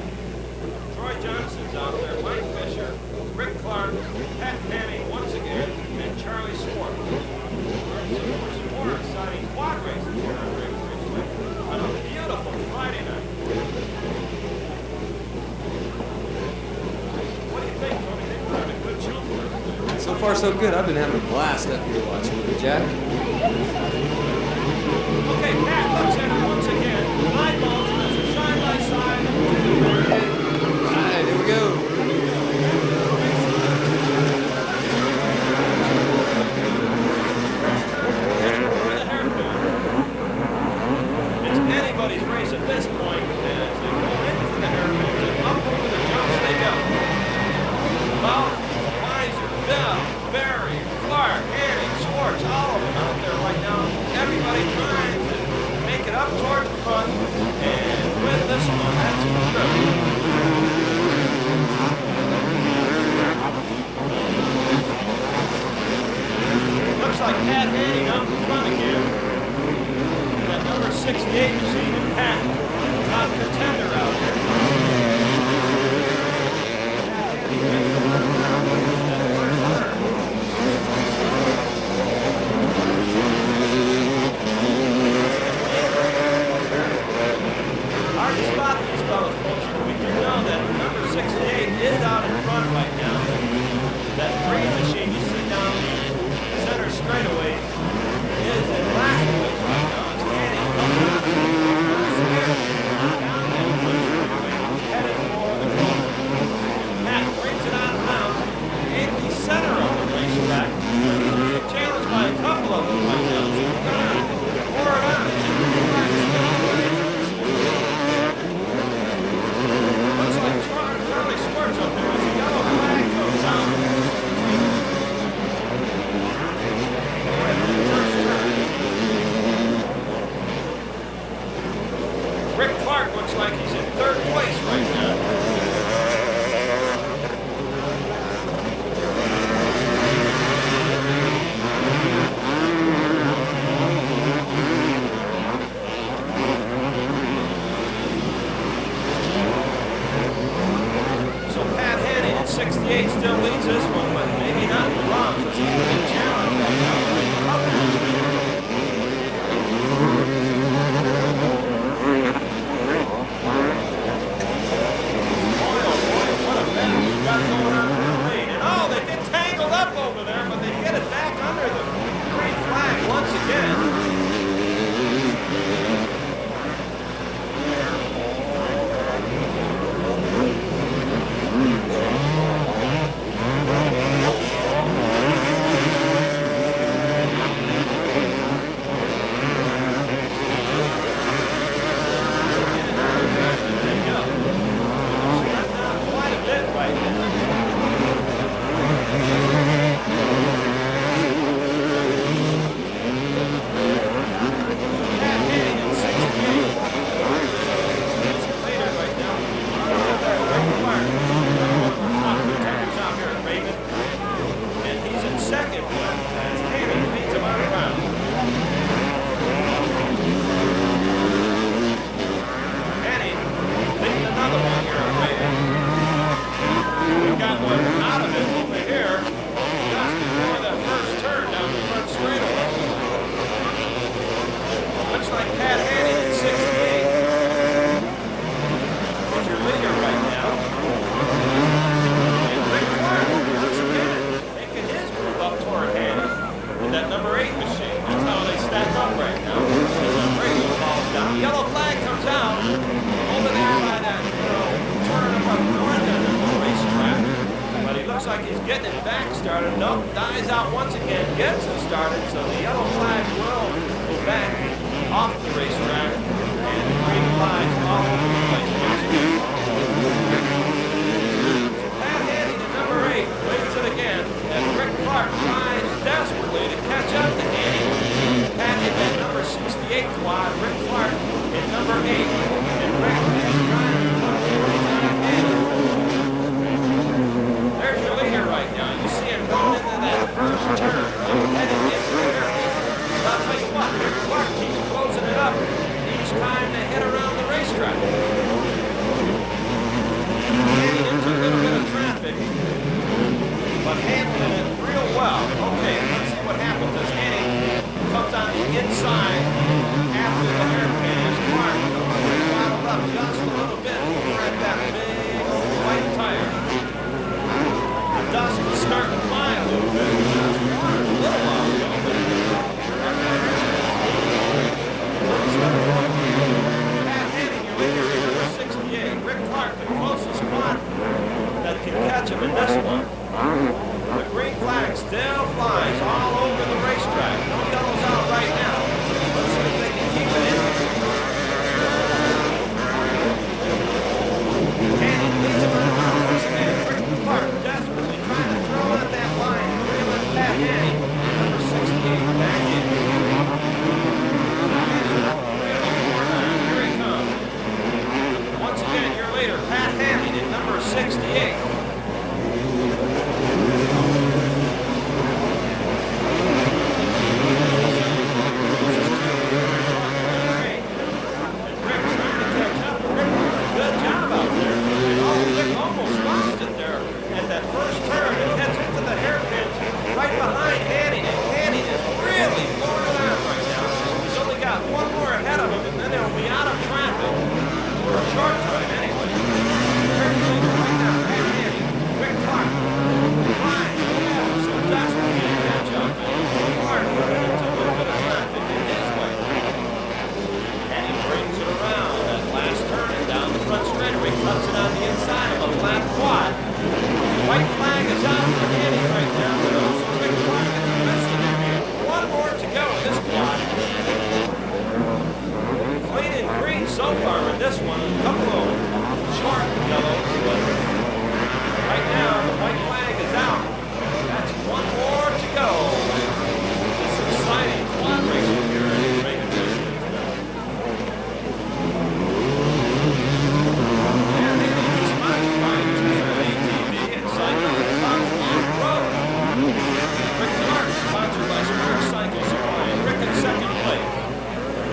Troy Johnson's out there, Mike Fisher, Rick Clark, Pat Panning once again, and Charlie Swartz. Some more exciting quad races here on Raven Raceway on a beautiful Friday night. What do you think, Tony? They've done a good show for us. So far, so good. I've been having a blast up here watching with you, Jack. Okay, Pat looks at it once again. Eyeballs, and it's a side by side. All right, here we go. It's anybody's race at this point as they go into the hairpins and up over the jumps they go. Well, Weiser, Bell, Berry, Clark, Hanning, Schwartz, all of them out there right now. Everybody trying to make it up toward the front and win this one. That's for sure. Looks like Pat Hanning out in front again. And that number 68 machine and Pat, top contender out there. Hard to spot these fellas, folks, but we do know that number 68 is out in front right now. That green machine you see down the center straightaway is in last place right now. It's Hanning coming out down that straightaway, headed for the goal. Pat brings it out up right now. As Brady falls down. Yellow flag comes out. Over there by that, turn up north end of the racetrack. But he looks like he's getting it back started. Nope, dies out once again, gets it started. So the yellow flag will go back off the racetrack. And the green flags all over the place once again. So Pat Handy to number 8 wins it again. And Rick Clark tries desperately to catch up to Handy. Pat in that number 68 quad, Rick Clark in number 8. And Rick is trying to put Handy. There's your leader right now. You see him going into that first turn. Heading into the hairpin. But I'll tell you what, Rick Clark keeps closing it up each time they hit around the racetrack. Getting into a little bit of traffic, but handling it real well. Okay, let's see what happens as Handy comes on the inside after the hairpin. As Clark throttled up just a little bit over at that big old white tire. The dust is starting to fly a little bit. Just watered a little while ago, but that's what it is. Pat Handy, your leader is number 68. Rick Clark, the closest quad that can catch him in this one. The green flag still flies all over the racetrack. No yellows out right now. Let's see if they can keep it in. Handy leads him around once again. Rick Clark desperately trying to throw out that line. Reeling Pat Handy, number 68, back in. Here he comes. Once again, your leader, Pat Handy, at number 68.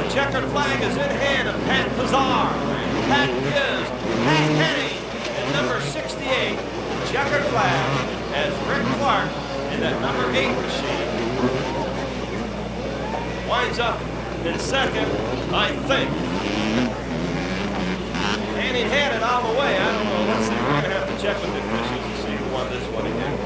Checkered flag is in hand of Pat Kazaar. Pat gives Pat Henny at number 68 checkered flag as Rick Clark in that number 8 machine winds up in second, I think. And he had it all the way. I don't know. Let's see. We're going to have to check with the officials and see who won this one again.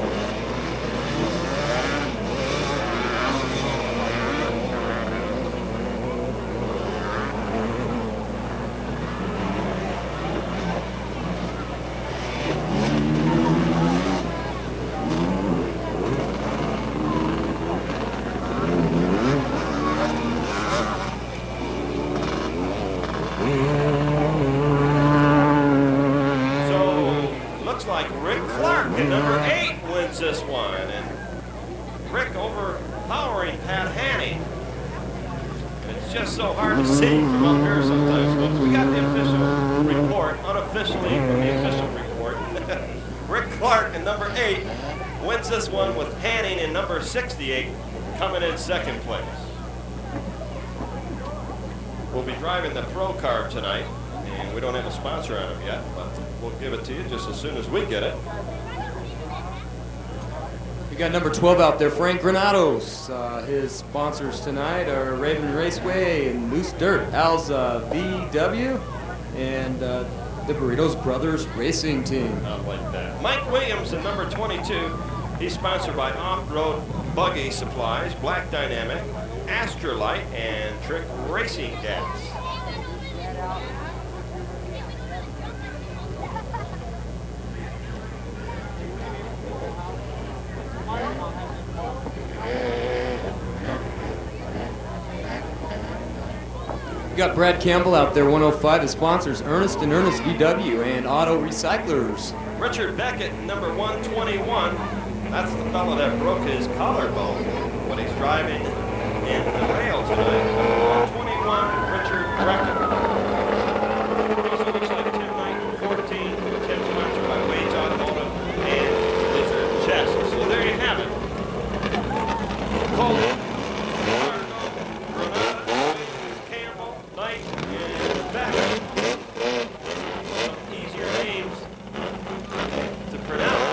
This one, and Rick overpowering Pat Hanny. It's just so hard to see from up here sometimes, folks. We got the official report, unofficially from the official report. Rick Clark in number 8 wins this one with Hanning in number 68 coming in second place. We'll be driving the Pro car tonight, and we don't have a sponsor on it yet, but we'll give it to you just as soon as we get it. We got number 12 out there, Frank Granados. His sponsors tonight are Raven Raceway and Loose Dirt, Al's VW, and the Burritos Brothers Racing Team. Not like that. Mike Williams at number 22. He's sponsored by Off-Road Buggy Supplies, Black Dynamic, Astrolite and Trick Racing Gas. We got Brad Campbell out there, 105. The sponsors, Ernest and Ernest VW and Auto Recyclers. Richard Beckett, number 121. That's the fellow that broke his collarbone when he's driving in the rail tonight. Number 121, Richard Beckett. Also looks like Tim Knight, 14. Tim sponsored by Wade's Automotive and Lizard Chess. So there you have it. Cole, Campbell, Knight, and Beckett. Some easier names to pronounce.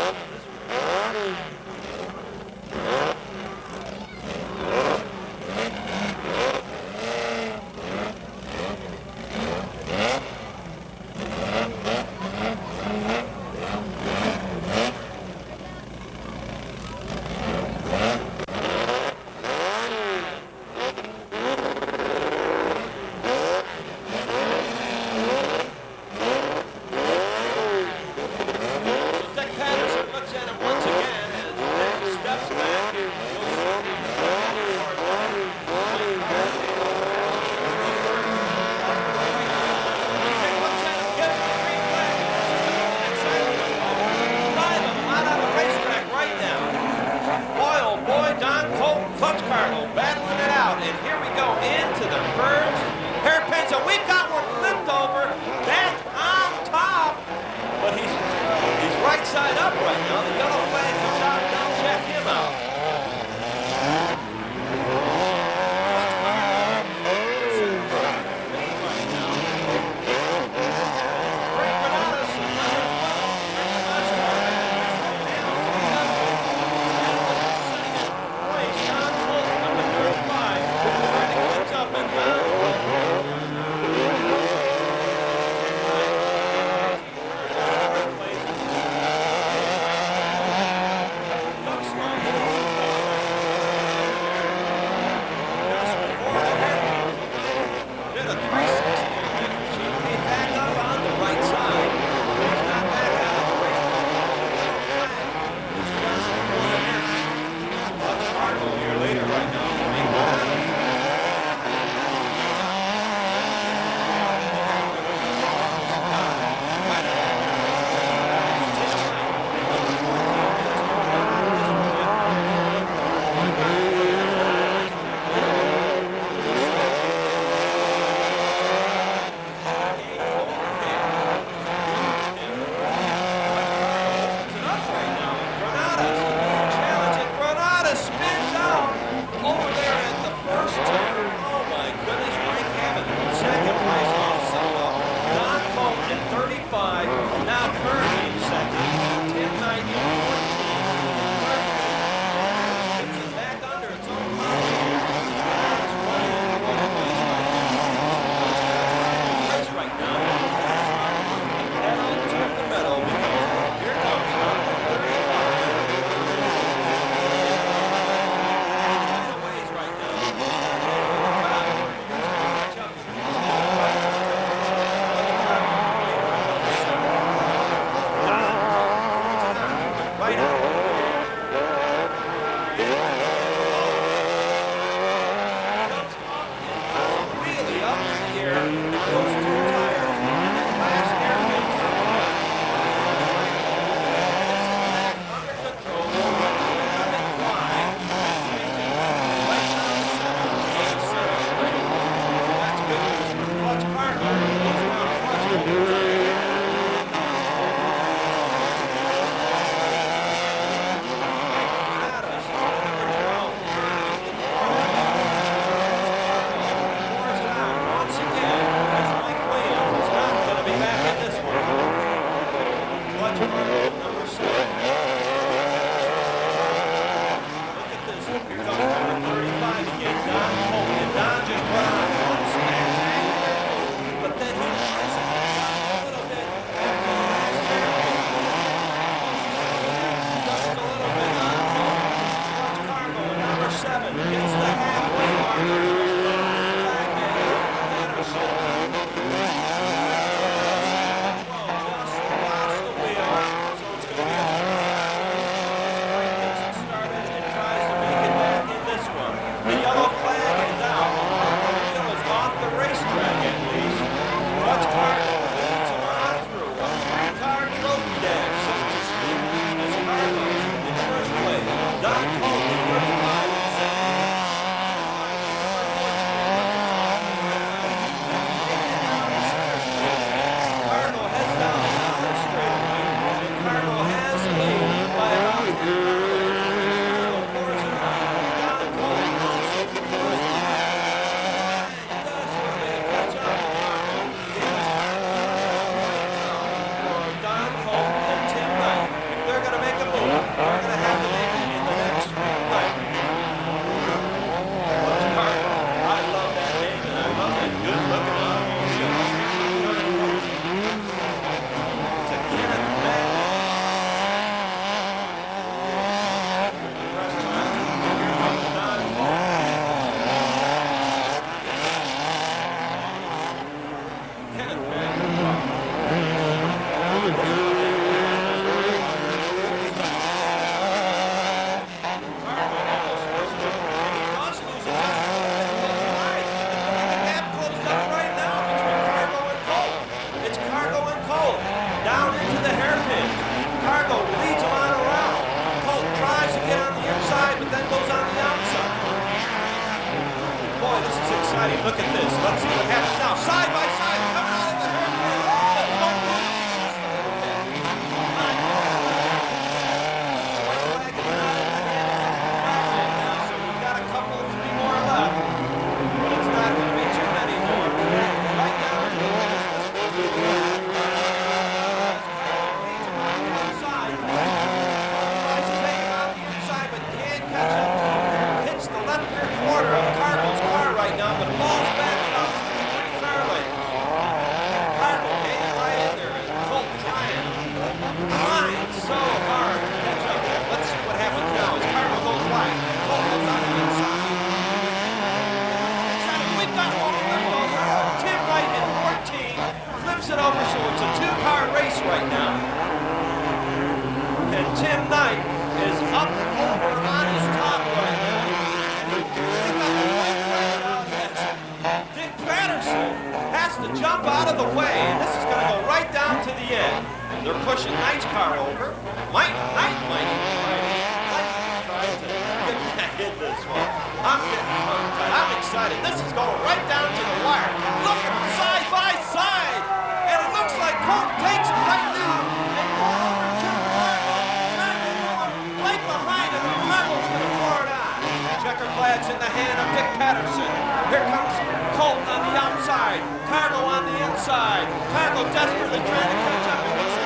righty. Look at this. Let's see what happens now. Side by side, coming out of the hairpin. So we've got a couple, 3 more left. But it's not going to be too many more. Right down to the inside. Tries to take him out the inside, but can't catch him. Hits the left rear quarter of Carmill's car right now, but falls back up pretty fairly. Carmill hanging right in there, and Colt trying so hard to catch up there. Let's see what happens now as Carmill goes wide. Colt goes on the inside. We've got one flip over. Tim Wright in 14 flips it over, so it's a 2-car race right now. And Tim Knight is up over on his top right now. Dick Patterson has to jump out of the way, and this is going to go right down to the end. They're pushing Knight's car over. Knight might trying to get back in this one. I'm getting tongue-tied. I'm excited. This is going right down to the wire. Look at them side by side, and it looks like Colt takes it right now. And Colt over to Carmel. Right behind him, and Carmel's going to pour it on. Checker flags in the hand of Dick Patterson. Here comes Colt on the outside. Carmel on the inside. Carmel desperately trying to catch up. It is.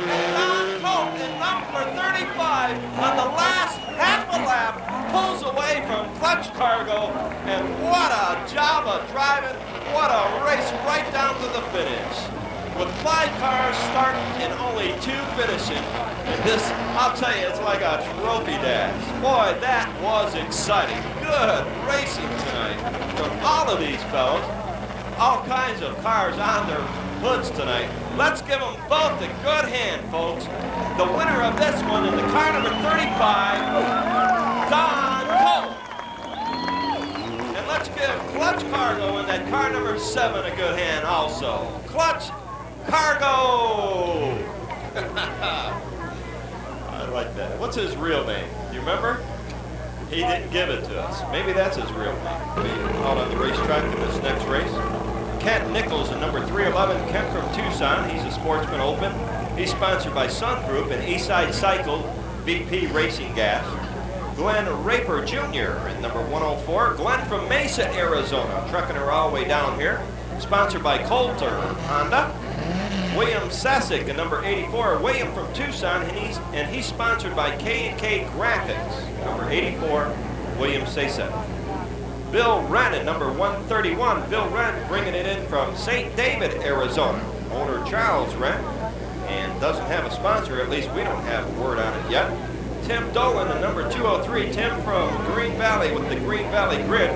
And Don Colt in number 35 on the last half a lap pulls away from Clutch Cargo. And what a job of driving. What a race right down to the finish. With 5 cars starting and only 2 finishing. And this, I'll tell you, it's like a trophy dash. Boy, that was exciting. Good racing tonight from all of these fellows. All kinds of cars on their hoods tonight. Let's give them both a good hand, folks. The winner of this one in the car number 35, Don Colt. And let's give Clutch Cargo in that car number 7 a good hand also. Clutch Cargo! I like that. What's his real name? Do you remember? He didn't give it to us. Maybe that's his real name. Being out on the racetrack in this next race. Kent Nichols in number 311, Kent from Tucson. He's a Sportsman Open. He's sponsored by Sun Group and Eastside Cycle, VP Racing Gas. Glenn Raper Jr. in number 104. Glenn from Mesa, Arizona, trucking her all the way down here. Sponsored by Coulter Honda. William Sasick in number 84. William from Tucson, and he's sponsored by K&K Graphics. Number 84, William Sasick. Bill Wren at number 131. Bill Wren bringing it in from St. David, Arizona. Owner Charles Wren, and doesn't have a sponsor, at least we don't have a word on it yet. Tim Dolan at number 203. Tim from Green Valley with the Green Valley Grid.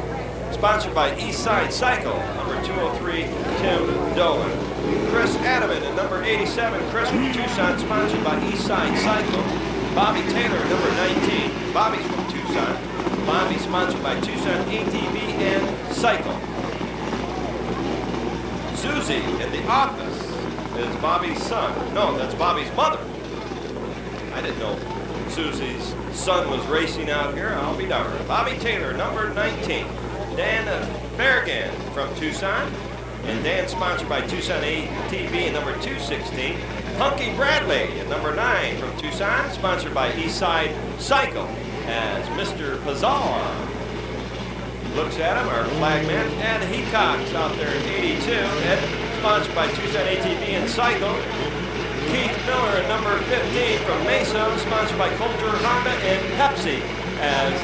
Sponsored by Eastside Cycle. Number 203, Tim Dolan. Chris Adaman at number 87. Chris from Tucson, sponsored by Eastside Cycle. Bobby Taylor, number 19. Bobby's from Tucson. Bobby sponsored by Tucson ATV and Cycle. Susie at the office is Bobby's son. No, that's Bobby's mother. I didn't know Susie's son was racing out here. I'll be darned. Bobby Taylor, number 19. Dan Bergen from Tucson. And Dan sponsored by Tucson ATV at number 216. Punky Bradley at number 9 from Tucson, sponsored by Eastside Cycle. As Mr. Kazaar looks at him, our flagman. Ed Hitchcock's out there in 82. Ed, sponsored by Tucson ATV and Cycle. Keith Miller at number 15 from Mesa, sponsored by Coulter Honda and Pepsi. As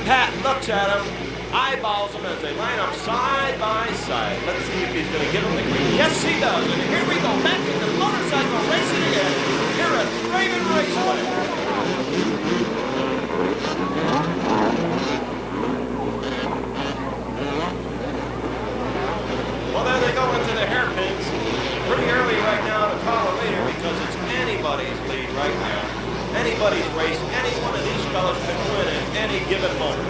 Pat looks at him, eyeballs them as they line up side by side. Let's see if he's going to give them the green. Yes, he does. And here we go, back into motorcycle racing again here at Raven Raceway. Well, there they go into the hairpins. Pretty early right now to call a leader because it's anybody's lead right now. Anybody's race. Any one of these fellas can win at any given moment.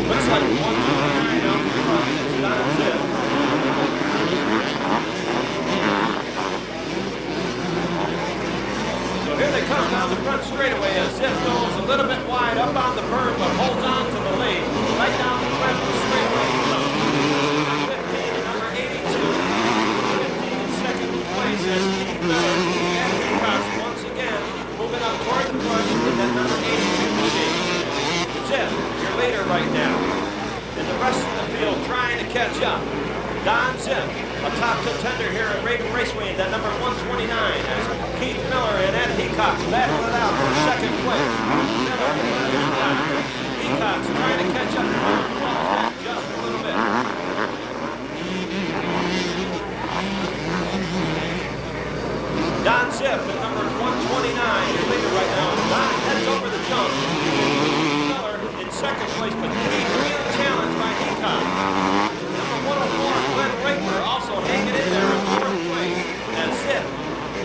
Looks like 1, 2, 3 out in front. It's not zip. So here they come down the front straightaway as Zip goes a little bit wide up on the berm right now. And the rest of the field trying to catch up. Don Zip, a top contender here at Raven Raceway, that number 129, as Keith Miller and Ed Hitchcock battle it out for second place. Miller and Hitchcock trying to catch up just a little bit. Don Zip at number 129, your leader right now. Don heads over the jump. Miller in second place, but Keith real challenged by Hitchcock. Number 104, Glenn Raper, also hanging in there in fourth place. And Zip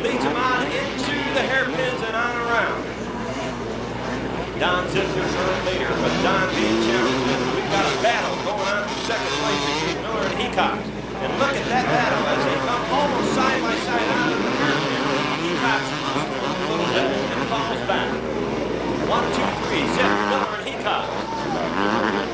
leads him on into the hairpins and on around. Don Zip, your current leader, but Don being challenged. We've got a battle going on for second place between Miller and Hitchcock. And look at that battle as they come almost side by side out of the hairpin. Hitchcock a little bit and falls back. 1, 2, 3, Zip, Miller, and Hitchcock.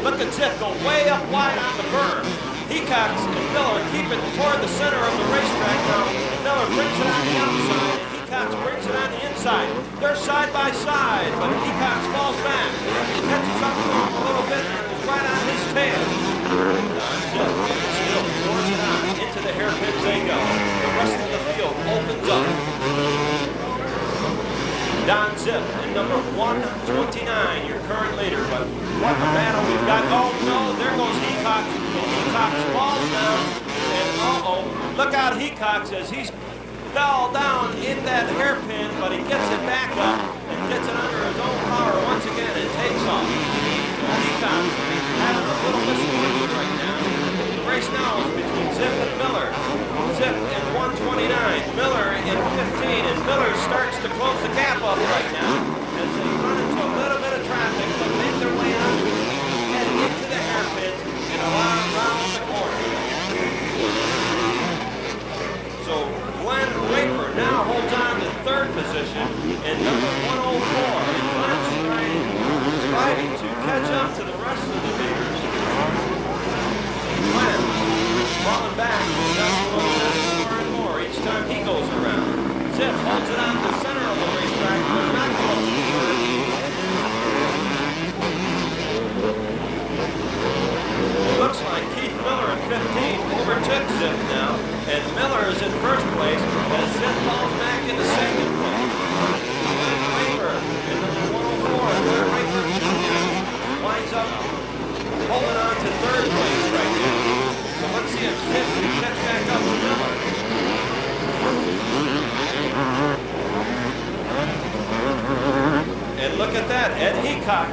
Look at Zip go way up wide on the berm. Hitchcock and Miller keep it toward the center of the racetrack now. Miller brings it on the outside, and Hitchcock brings it on the inside. They're side by side, but Hitchcock falls back. He catches up to him a little bit and is right on his tail. Zip still pours it on. Into the hairpins they go. The rest of the field opens up. Don Zip in number 129, your current leader. But what a battle we've got. Oh no, there goes Hitchcock. Hitchcock falls down. And uh-oh, look out Hitchcock as he's fell down in that hairpin, but he gets it back up and gets it under his own power once again and takes off. Hitchcock having a little misfortune right now. The race now is between Zip and Miller. Zip in 129, Miller in 15, and Miller starts to close the gap up right now as they run into a little bit of traffic, but make their way out and into the hairpins and around the corner. So Glenn Raper now holds on to third position in number 104, and Glenn's striving to catch up to the rest of the leaders. Glenn falling back just a little bit more and more each time he goes around. Zip holds it on the center of the racetrack, but not close to third. It looks like Keith Miller in 15 overtook Zip now, and Miller is in first place as Zip falls back into second place. Glenn Raper in number 104, Glenn Raper winds up holding on to third place right now. So let's see if Zip can catch back up to Miller. And look at that, Ed Hitchcock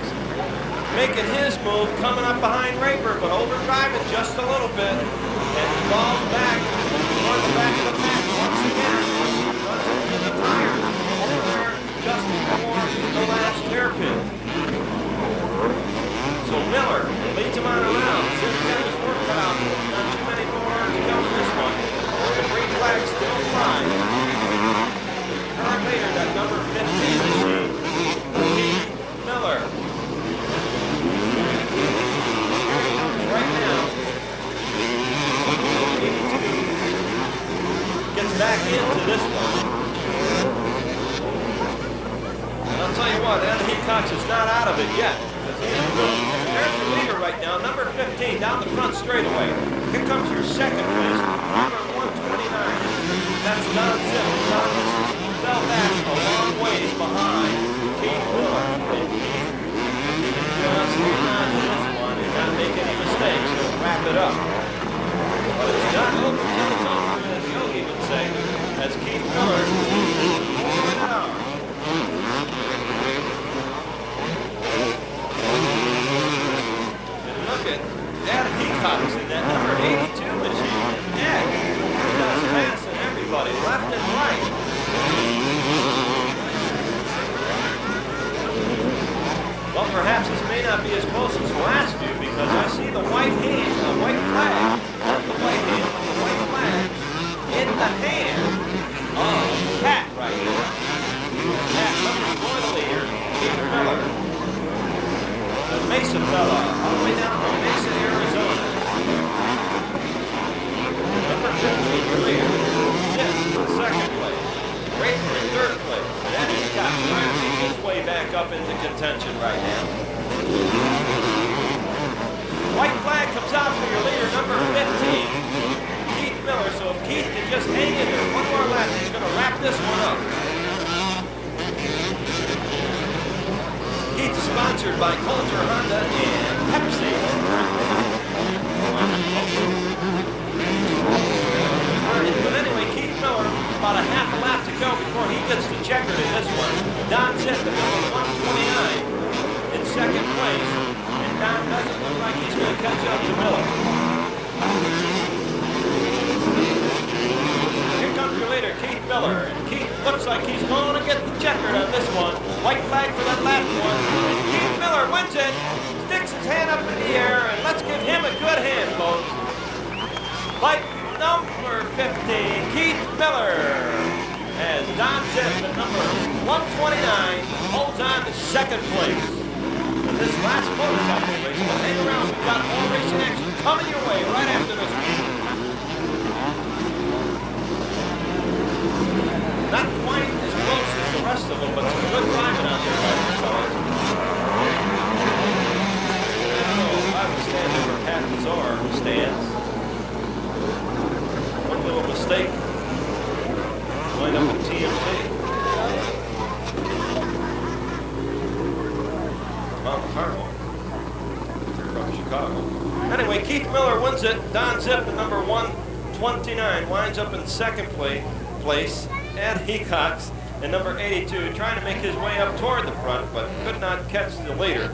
making his move, coming up behind Raper, but overdriving just a little bit. And falls back, towards the back of the pack once again. Runs into the tires over there just before the last hairpin. So Miller leads him on around. Zip's got his work cut out. Not too many more to go in this one. The green flag still flying. Current leader, that number 15 this year, Keith Miller. Here he comes right now. 82. Gets back into this one. And I'll tell you what, Ed Hitchcock is not out of it yet. There's your leader right now, number 15, down the front straightaway. Here comes your second place, number 129. That's Don Zip. Don fell back a long ways behind Keith Miller. And Keith just hang on to this one and not make any mistakes. He'll wrap it up. But it's not over till it's over, as Yogi would say, as Keith Miller is pouring it out. Ed Hitchcock's in that number 82 machine. Ed just passing everybody left and right. Well, perhaps this may not be as close as the last few because I see the white hand, the white flag, not the white hand, but the white flag in the hand of Pat right here. Pat looking for the leader, Keith Miller. The Mesa fella, all the way down from Mesa, Arizona. Number 15, your leader. Zip, second place. Raper in third place. And then he's got trying to make his way back up into contention right now. number 15, Keith Miller. So if Keith can just hang in there one more lap, he's going to wrap this one up. Keith is sponsored by Culture Honda and Pepsi. But anyway, Keith Miller, about a half a lap to go before he gets the checkered in this one. Don Zip, the number 129, in second place. And Don doesn't look like he's going to catch up to Miller. Here comes your leader, Keith Miller. And Keith looks like he's going to get the checkered on this one. White flag for that last one. And Keith Miller wins it. Sticks his hand up in the air, and let's give him a good hand, folks. Fight number 15, Keith Miller, as Don Zip, the number 129, holds on to second place. And this last motorcycle race, but hang around, we've got more racing action coming your way right after this one. Not quite as close as the rest of them, but some good driving out there by these fellas. I would stand over Pat Kazaar stands. One little mistake. Wind up in TMZ. Banghar from Chicago. Anyway, Keith Miller wins it. Don Zip, the number 129, winds up in second place. Ed Hitchcock, and number 82, trying to make his way up toward the front, but could not catch the leader.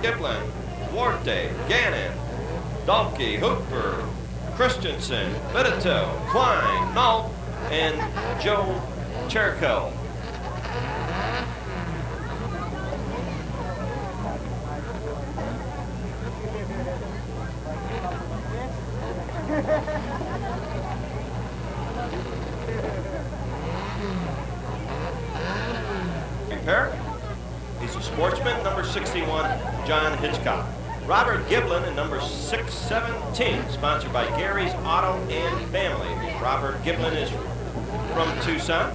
Gibson, Duarte, Gannon, Dalkey, Hooper, Christensen, Bitteto, Klein, Nole, and Joe Cherkel. Pair. He's a sportsman, number 61, John Hitchcock. Robert Giblin in number 617, sponsored by Gary's Auto and Family. Robert Giblin is from Tucson.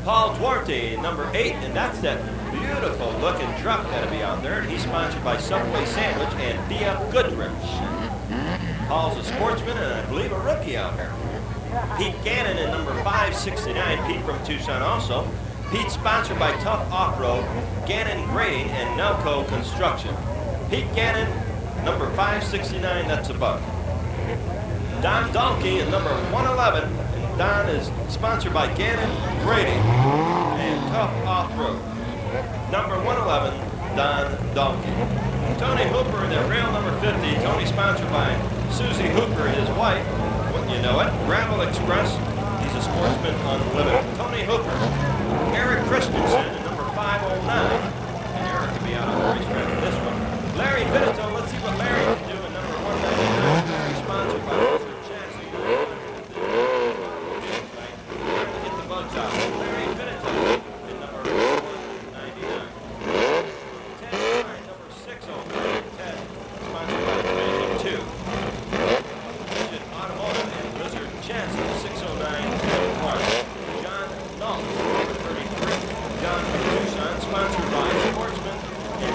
Paul Duarte, number 8, and that's that beautiful looking truck that'll be out there. He's sponsored by Subway Sandwich and B.F. Goodrich. Paul's a sportsman and I believe a rookie out here. Pete Gannon in number 569, Pete from Tucson also. Pete sponsored by Tough Off-Road, Gannon Grading, and Nelco Construction. Pete Gannon, number 569, that's a buck. Don Dalkey in number 111, and Don is sponsored by Gannon Grading and Tough Off-Road. Number 111, Don Dalkey. Tony Hooper in the rail number 50, Tony sponsored by Susie Hooper and his wife, wouldn't you know it, Gravel Express. He's a sportsman unlimited. Tony Hooper. Eric Christensen at number 509. And Eric will be out on the racetrack for this one. Larry Bitteto, let's see what Larry can do in number 199. Larry sponsored by Mr. Chassis. Trying to get the bugs out. Larry Bitteto in number 199. Ted Klein, number 603. Ted, sponsored by Division 2. Vision Automotive and Blizzard Chassis, 609. Ted Klein. John Nole, number 33. John from Tucson, sponsored by Sportsman. And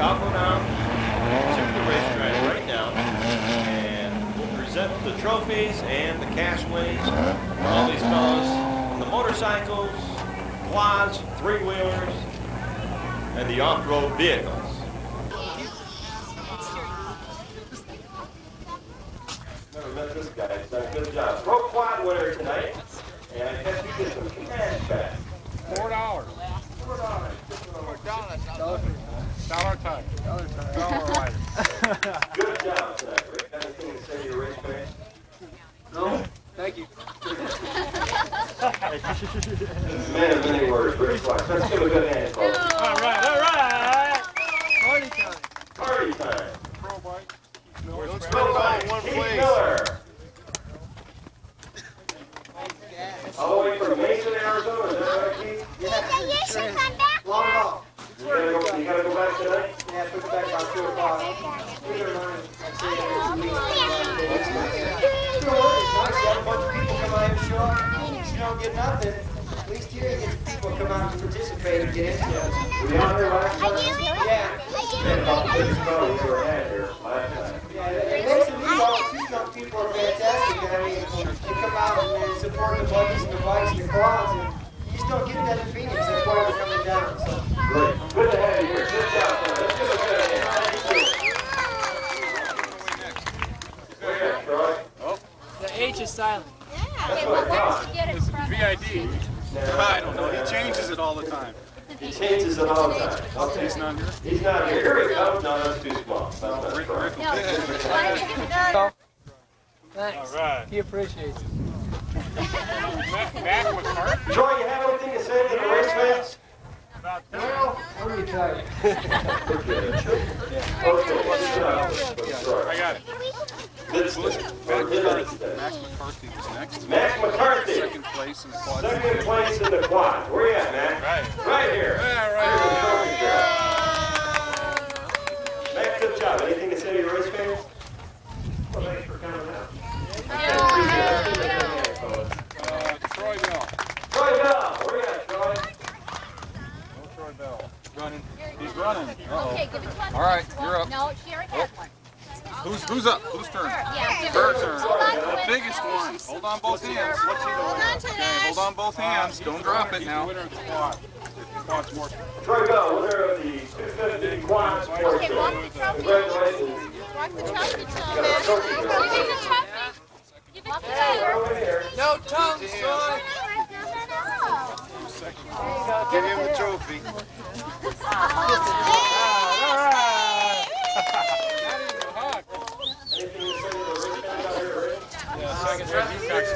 I'll go down to the racetrack right now, and we'll present the trophies and the cash winnings for all these fellas on the motorcycles, quads, three-wheelers, and the off-road vehicles. Never met this guy. He's done a good job. Pro quad winner tonight, and I guess we get some cash back. $4. $4. Dollar time. Dollar rider. Good job tonight, Rick. Anything to say to your race fans? No? Thank you. Man of many words, Rick Clark. Let's give a good hand, folks. All right. Party time. Party time. Pro bike. Let's go by Keith Miller. All the way from Mason, Arizona. Is that right, Keith? Long off. You gotta go back tonight? Yeah, put it back about 2 o'clock. A bunch of people come out and show up. You don't get nothing. At least here you get people come out and participate and get into it. Were you out there last night? Yeah. And about 6 fellas who were at here last night. Yeah, it makes it neat. All the Tucson people are fantastic. I mean, they come out and they support the buggies and the bikes and the quads. And you just don't get that in Phoenix. That's why we're coming down. So. Great. Good to have you here. Good job, fellas. Let's give a good hand. Where you at, Troy? The H is silent. That's what I thought. It's VID. I don't know. He changes it all the time. He changes it all the time. Okay. He's not here. He's not here. Here he comes. No, that's too small. That's not Rick right. will take it. Thanks. All right. He appreciates it. Mac McCarthy. Troy, you have anything to say to the race fans? Well, I'm retired. Okay, let's start. I got it. This Mac McCarthy was next. Mac McCarthy. Second place in the quad. Second place in the quad. Where you at, Mac? Right. Right here. Yeah, right. Mac, good job. Anything to say to your race fans? Well, thanks for coming out. Troy Bell. Troy Bell. Where you at, Troy? No Troy Bell. Running. He's running. Okay, give it to us. All right, you're up. No, Sherry has one. Who's up? Whose turn? Yeah, Her turn. The biggest one. Hold on both hands. What's he doing? Okay, hold on both hands. Don't drop it now. Winner of the quad. Quad's more. Troy Bell, winner of the 250 quad sports Okay, team. walk the trophy. Congratulations. Walk the trophy to him. Got a trophy Give there. it the trophy. Give it to him. Over here. No tongue, Troy. Give him the trophy. Second round, Hitchcock's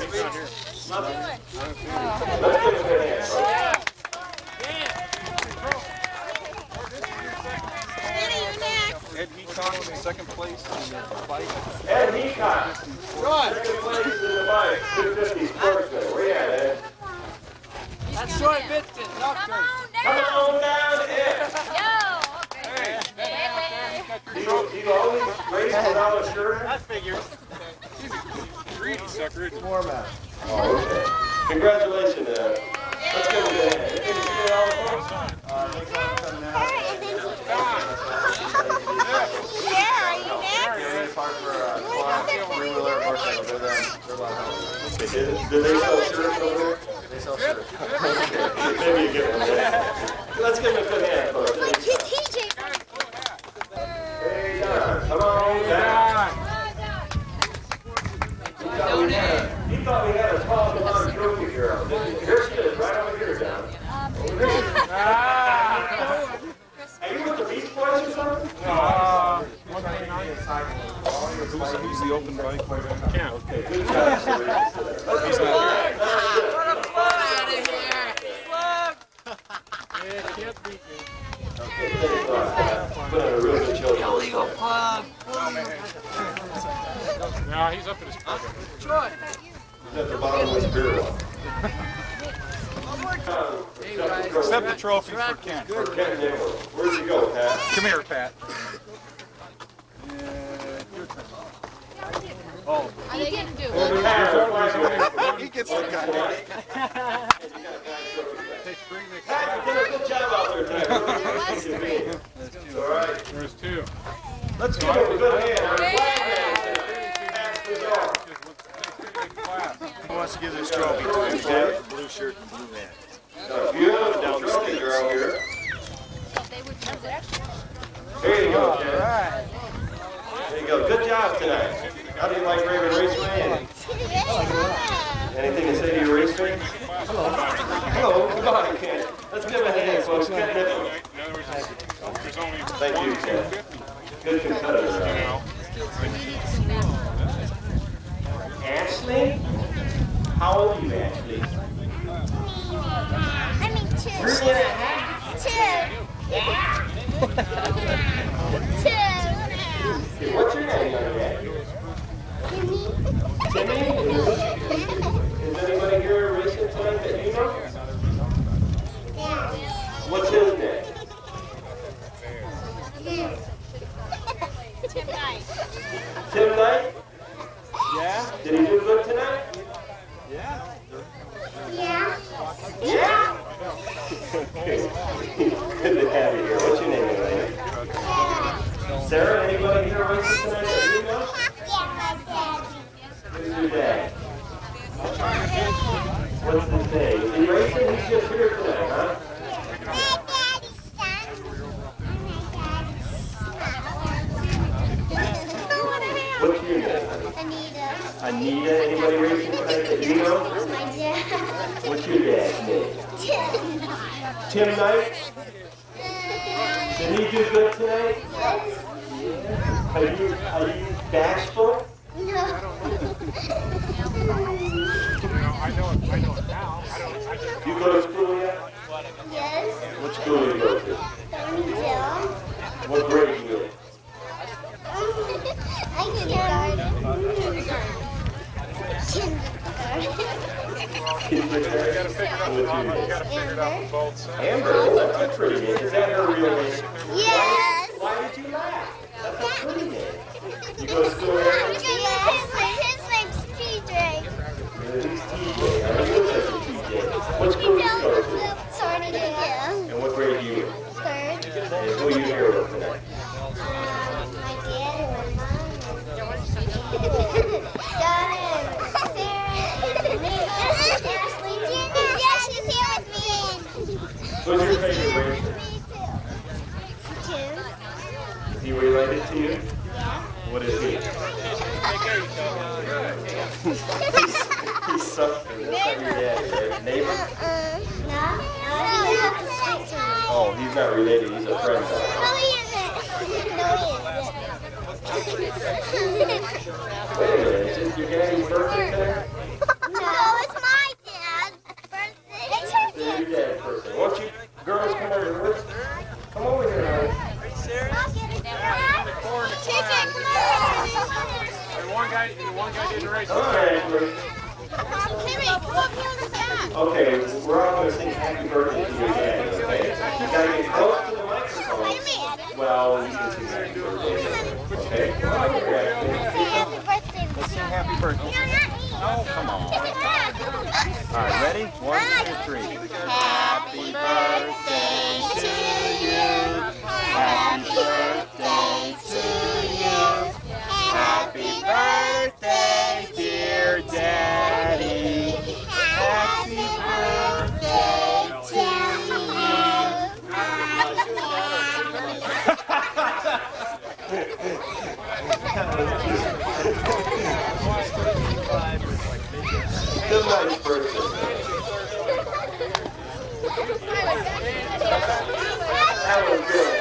not here. Let's give a good hand, folks. Ed Hitchcock in second place in the bike. Ed Hitchcock. Second place in the bike. 250 sportsman. Where you at, Ed? That's Troy Vinston. Come on Come down. on down, Ed. Yo, okay. Do you always race without a shirt? That figures. He's a greedy sucker. Isn't he? Oh, okay. Congratulations, Ed. Let's give a good hand. Anything to say to all the folks? Did they sell shirts over there? They sell shirts. Maybe you get one. Let's give him a good hand, folks. Hey, Don, come on down. He thought we had a small amount of trophy girl. Here she is, right over here, Don. Over here. Are you with the Beach Boys or something? Who's the open bike? Can't. Okay, good job. He's not here. What a plug out of here. Plug. Okay, thanks a lot. Put on a real good show. Illegal plug. No, he's up at his program. Troy. He's at the bottom of his beer well. Accept the trophy for Ken. For Ken Nichols. Where'd you go, Pat? Come here, Pat. Oh. He didn't do it. He gets the guy. Pat, you did a good job out there tonight. Really nice to meet you. All right. There's two. Let's give him a good hand. Our flagman, Vance Kazaar. Who wants to give this trophy to him? Okay. Blue shirt and blue man. Beautiful trophy girl here. Here you go, Ken. There you go. Good job tonight. How do you like Raven Raceway? Anything to say to your raceway? Hello. Hello. Come on, Ken. Let's give him a hand, folks. Ken Nipple. Thank you, Ken. Good competitor. Ashley? How old are you, Ashley? I mean, 2. 3 and a half? 2. 2. What's your name, young man? Timmy? Is anybody here racing tonight that you know? What's his name? Tim Knight. Tim Knight? Yeah? Did he do good tonight? Yeah. Yeah? Okay. Good to have you here. What's your name, Elaine? Sarah, anybody here racing tonight that you know? Who's your dad? What's his name? Is he racing? He's just here tonight, huh? What's your name, honey? Anita. Anybody racing tonight that you know? What's your dad's name? Tim Knight? Did he do good tonight? Are you bashful? No. I know it now. You go to school yet? Yes. What school do you go to? Thorndale. What grade are you in? Amber, oh, that's a pretty name. Is that her real name? Yes. Why did you laugh? That's a pretty name. You go to school there? His name's TJ. Who's TJ? I don't know that's a TJ. What school do you go to? Thorndale. And what grade are you in? 3rd. And who are you here with tonight? My dad and my mom. Dad and Sarah. Ashley. Yeah, she's here with me. Who's your favorite racer? Me too. Is he related to you? Yeah. What is he? He's something. That's not your dad, right? Neighbor? No. Oh, he's not related. He's a friend. No, he isn't. No, he isn't. Wait a minute. Is your daddy's birthday today? No, it's my dad's birthday. It's her It's dad's. your dad's birthday. Won't you girls come over here? Come over here, honey. I'll get it. TJ, come on. One guy didn't race. All right, Ashley. Timmy, come up here on the side. Okay, we're all going to sing happy birthday to your daddy, okay? You got to get close to the microphone. Well, you can sing happy birthday. Okay? Come on, here, Ashley. Say happy birthday. Let's sing happy birthday. No, not me. Oh, come on. All right, ready? 1, 2, 3. Happy birthday to you. Happy birthday to you. Happy birthday, dear Daddy. Happy birthday to Good night, birthday. That was good.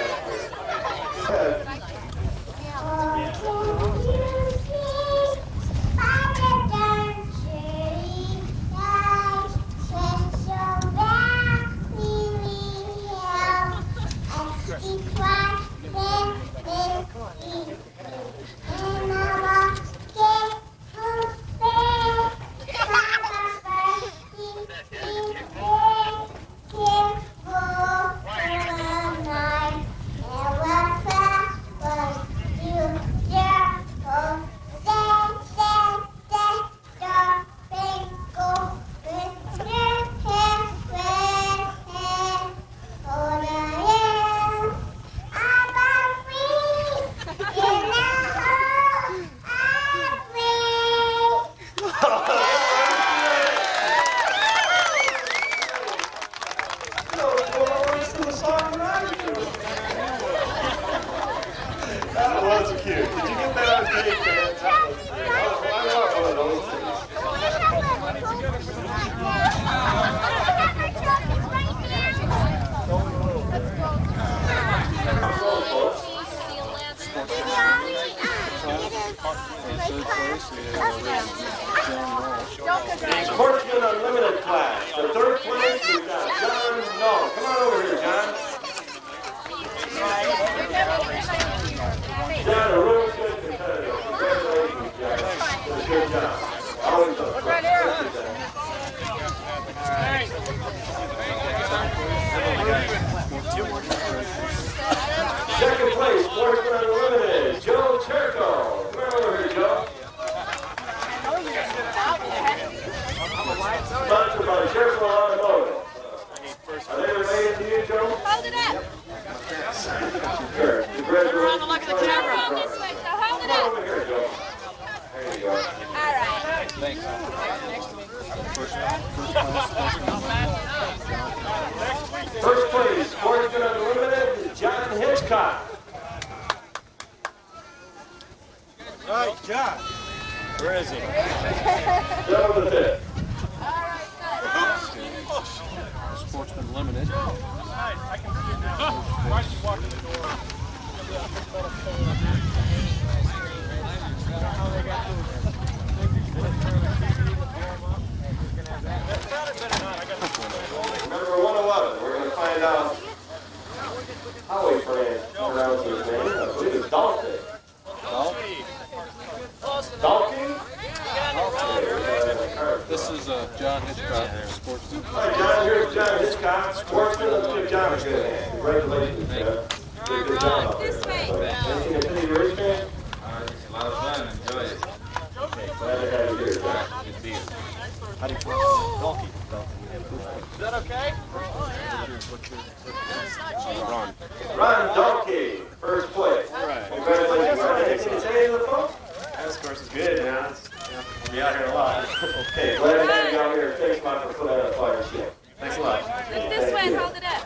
That was cute. Did you get that on tape, man? That was great. I love one of those things. Sportsman Unlimited class. The third place, we've got John Nole. Come on over here, John. John, a real good competitor. Congratulations, John. Good job. Always up. Right here. Second place, Sportsman Unlimited, Joe Turco. Come on over here, Joe. Sponsored by Careful Automotive. Are they related to you, Joe? Hold it up. Sure. Congratulations. Look at the camera. This way, so hold it Come up. over here, Joe. There you go. All right. Thanks. First place, Sportsman Unlimited, John Hitchcock. All right, John. Where is he? Joe the fifth. Sportsman Limited. Number 111, we're going to find out how we pronounce his name. I believe it's Dalton. Dalton? This is John Hitchcock, sportsman. Hi, John. Here's John Hitchcock, sportsman. Let's give John a good hand. Congratulations, John. Good job out there. Anything to see your race, man? It's a lot of fun. Enjoy it. Glad to have you here, John. Good to be here. How do you pronounce it? Donkey. Is that okay? Ron Donkey, first place. Congratulations, Ron. Anything to say to the folks? This course is good, man. We'll be out here a lot. Okay, glad to have you out here. Thanks, Mike, for putting out a fire ship. Thanks a lot. Look this way and hold it up.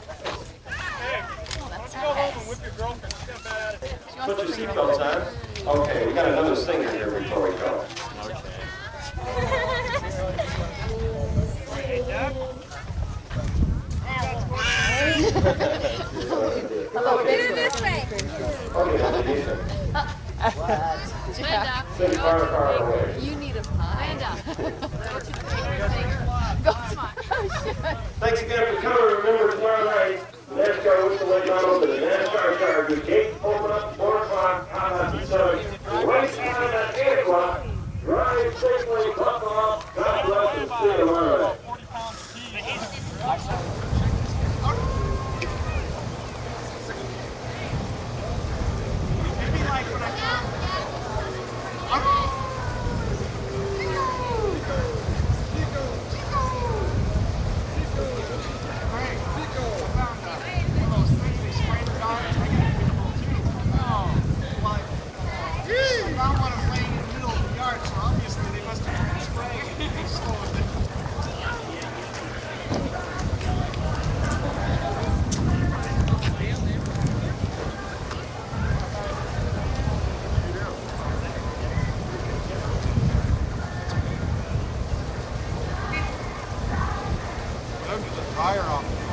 Put your seatbelts on. Okay, we got another singer here before we go. Get it this way. Linda. Send car away. You need a pie. Linda. Go on. Thanks again for coming. Remember, tomorrow night, the NASCAR with the Lake Island, the NASCAR car, the gate open up 4 o'clock, out at 7. Race time at 8 o'clock. Drive safely, buckle up. God bless and see you tomorrow night. Tire off.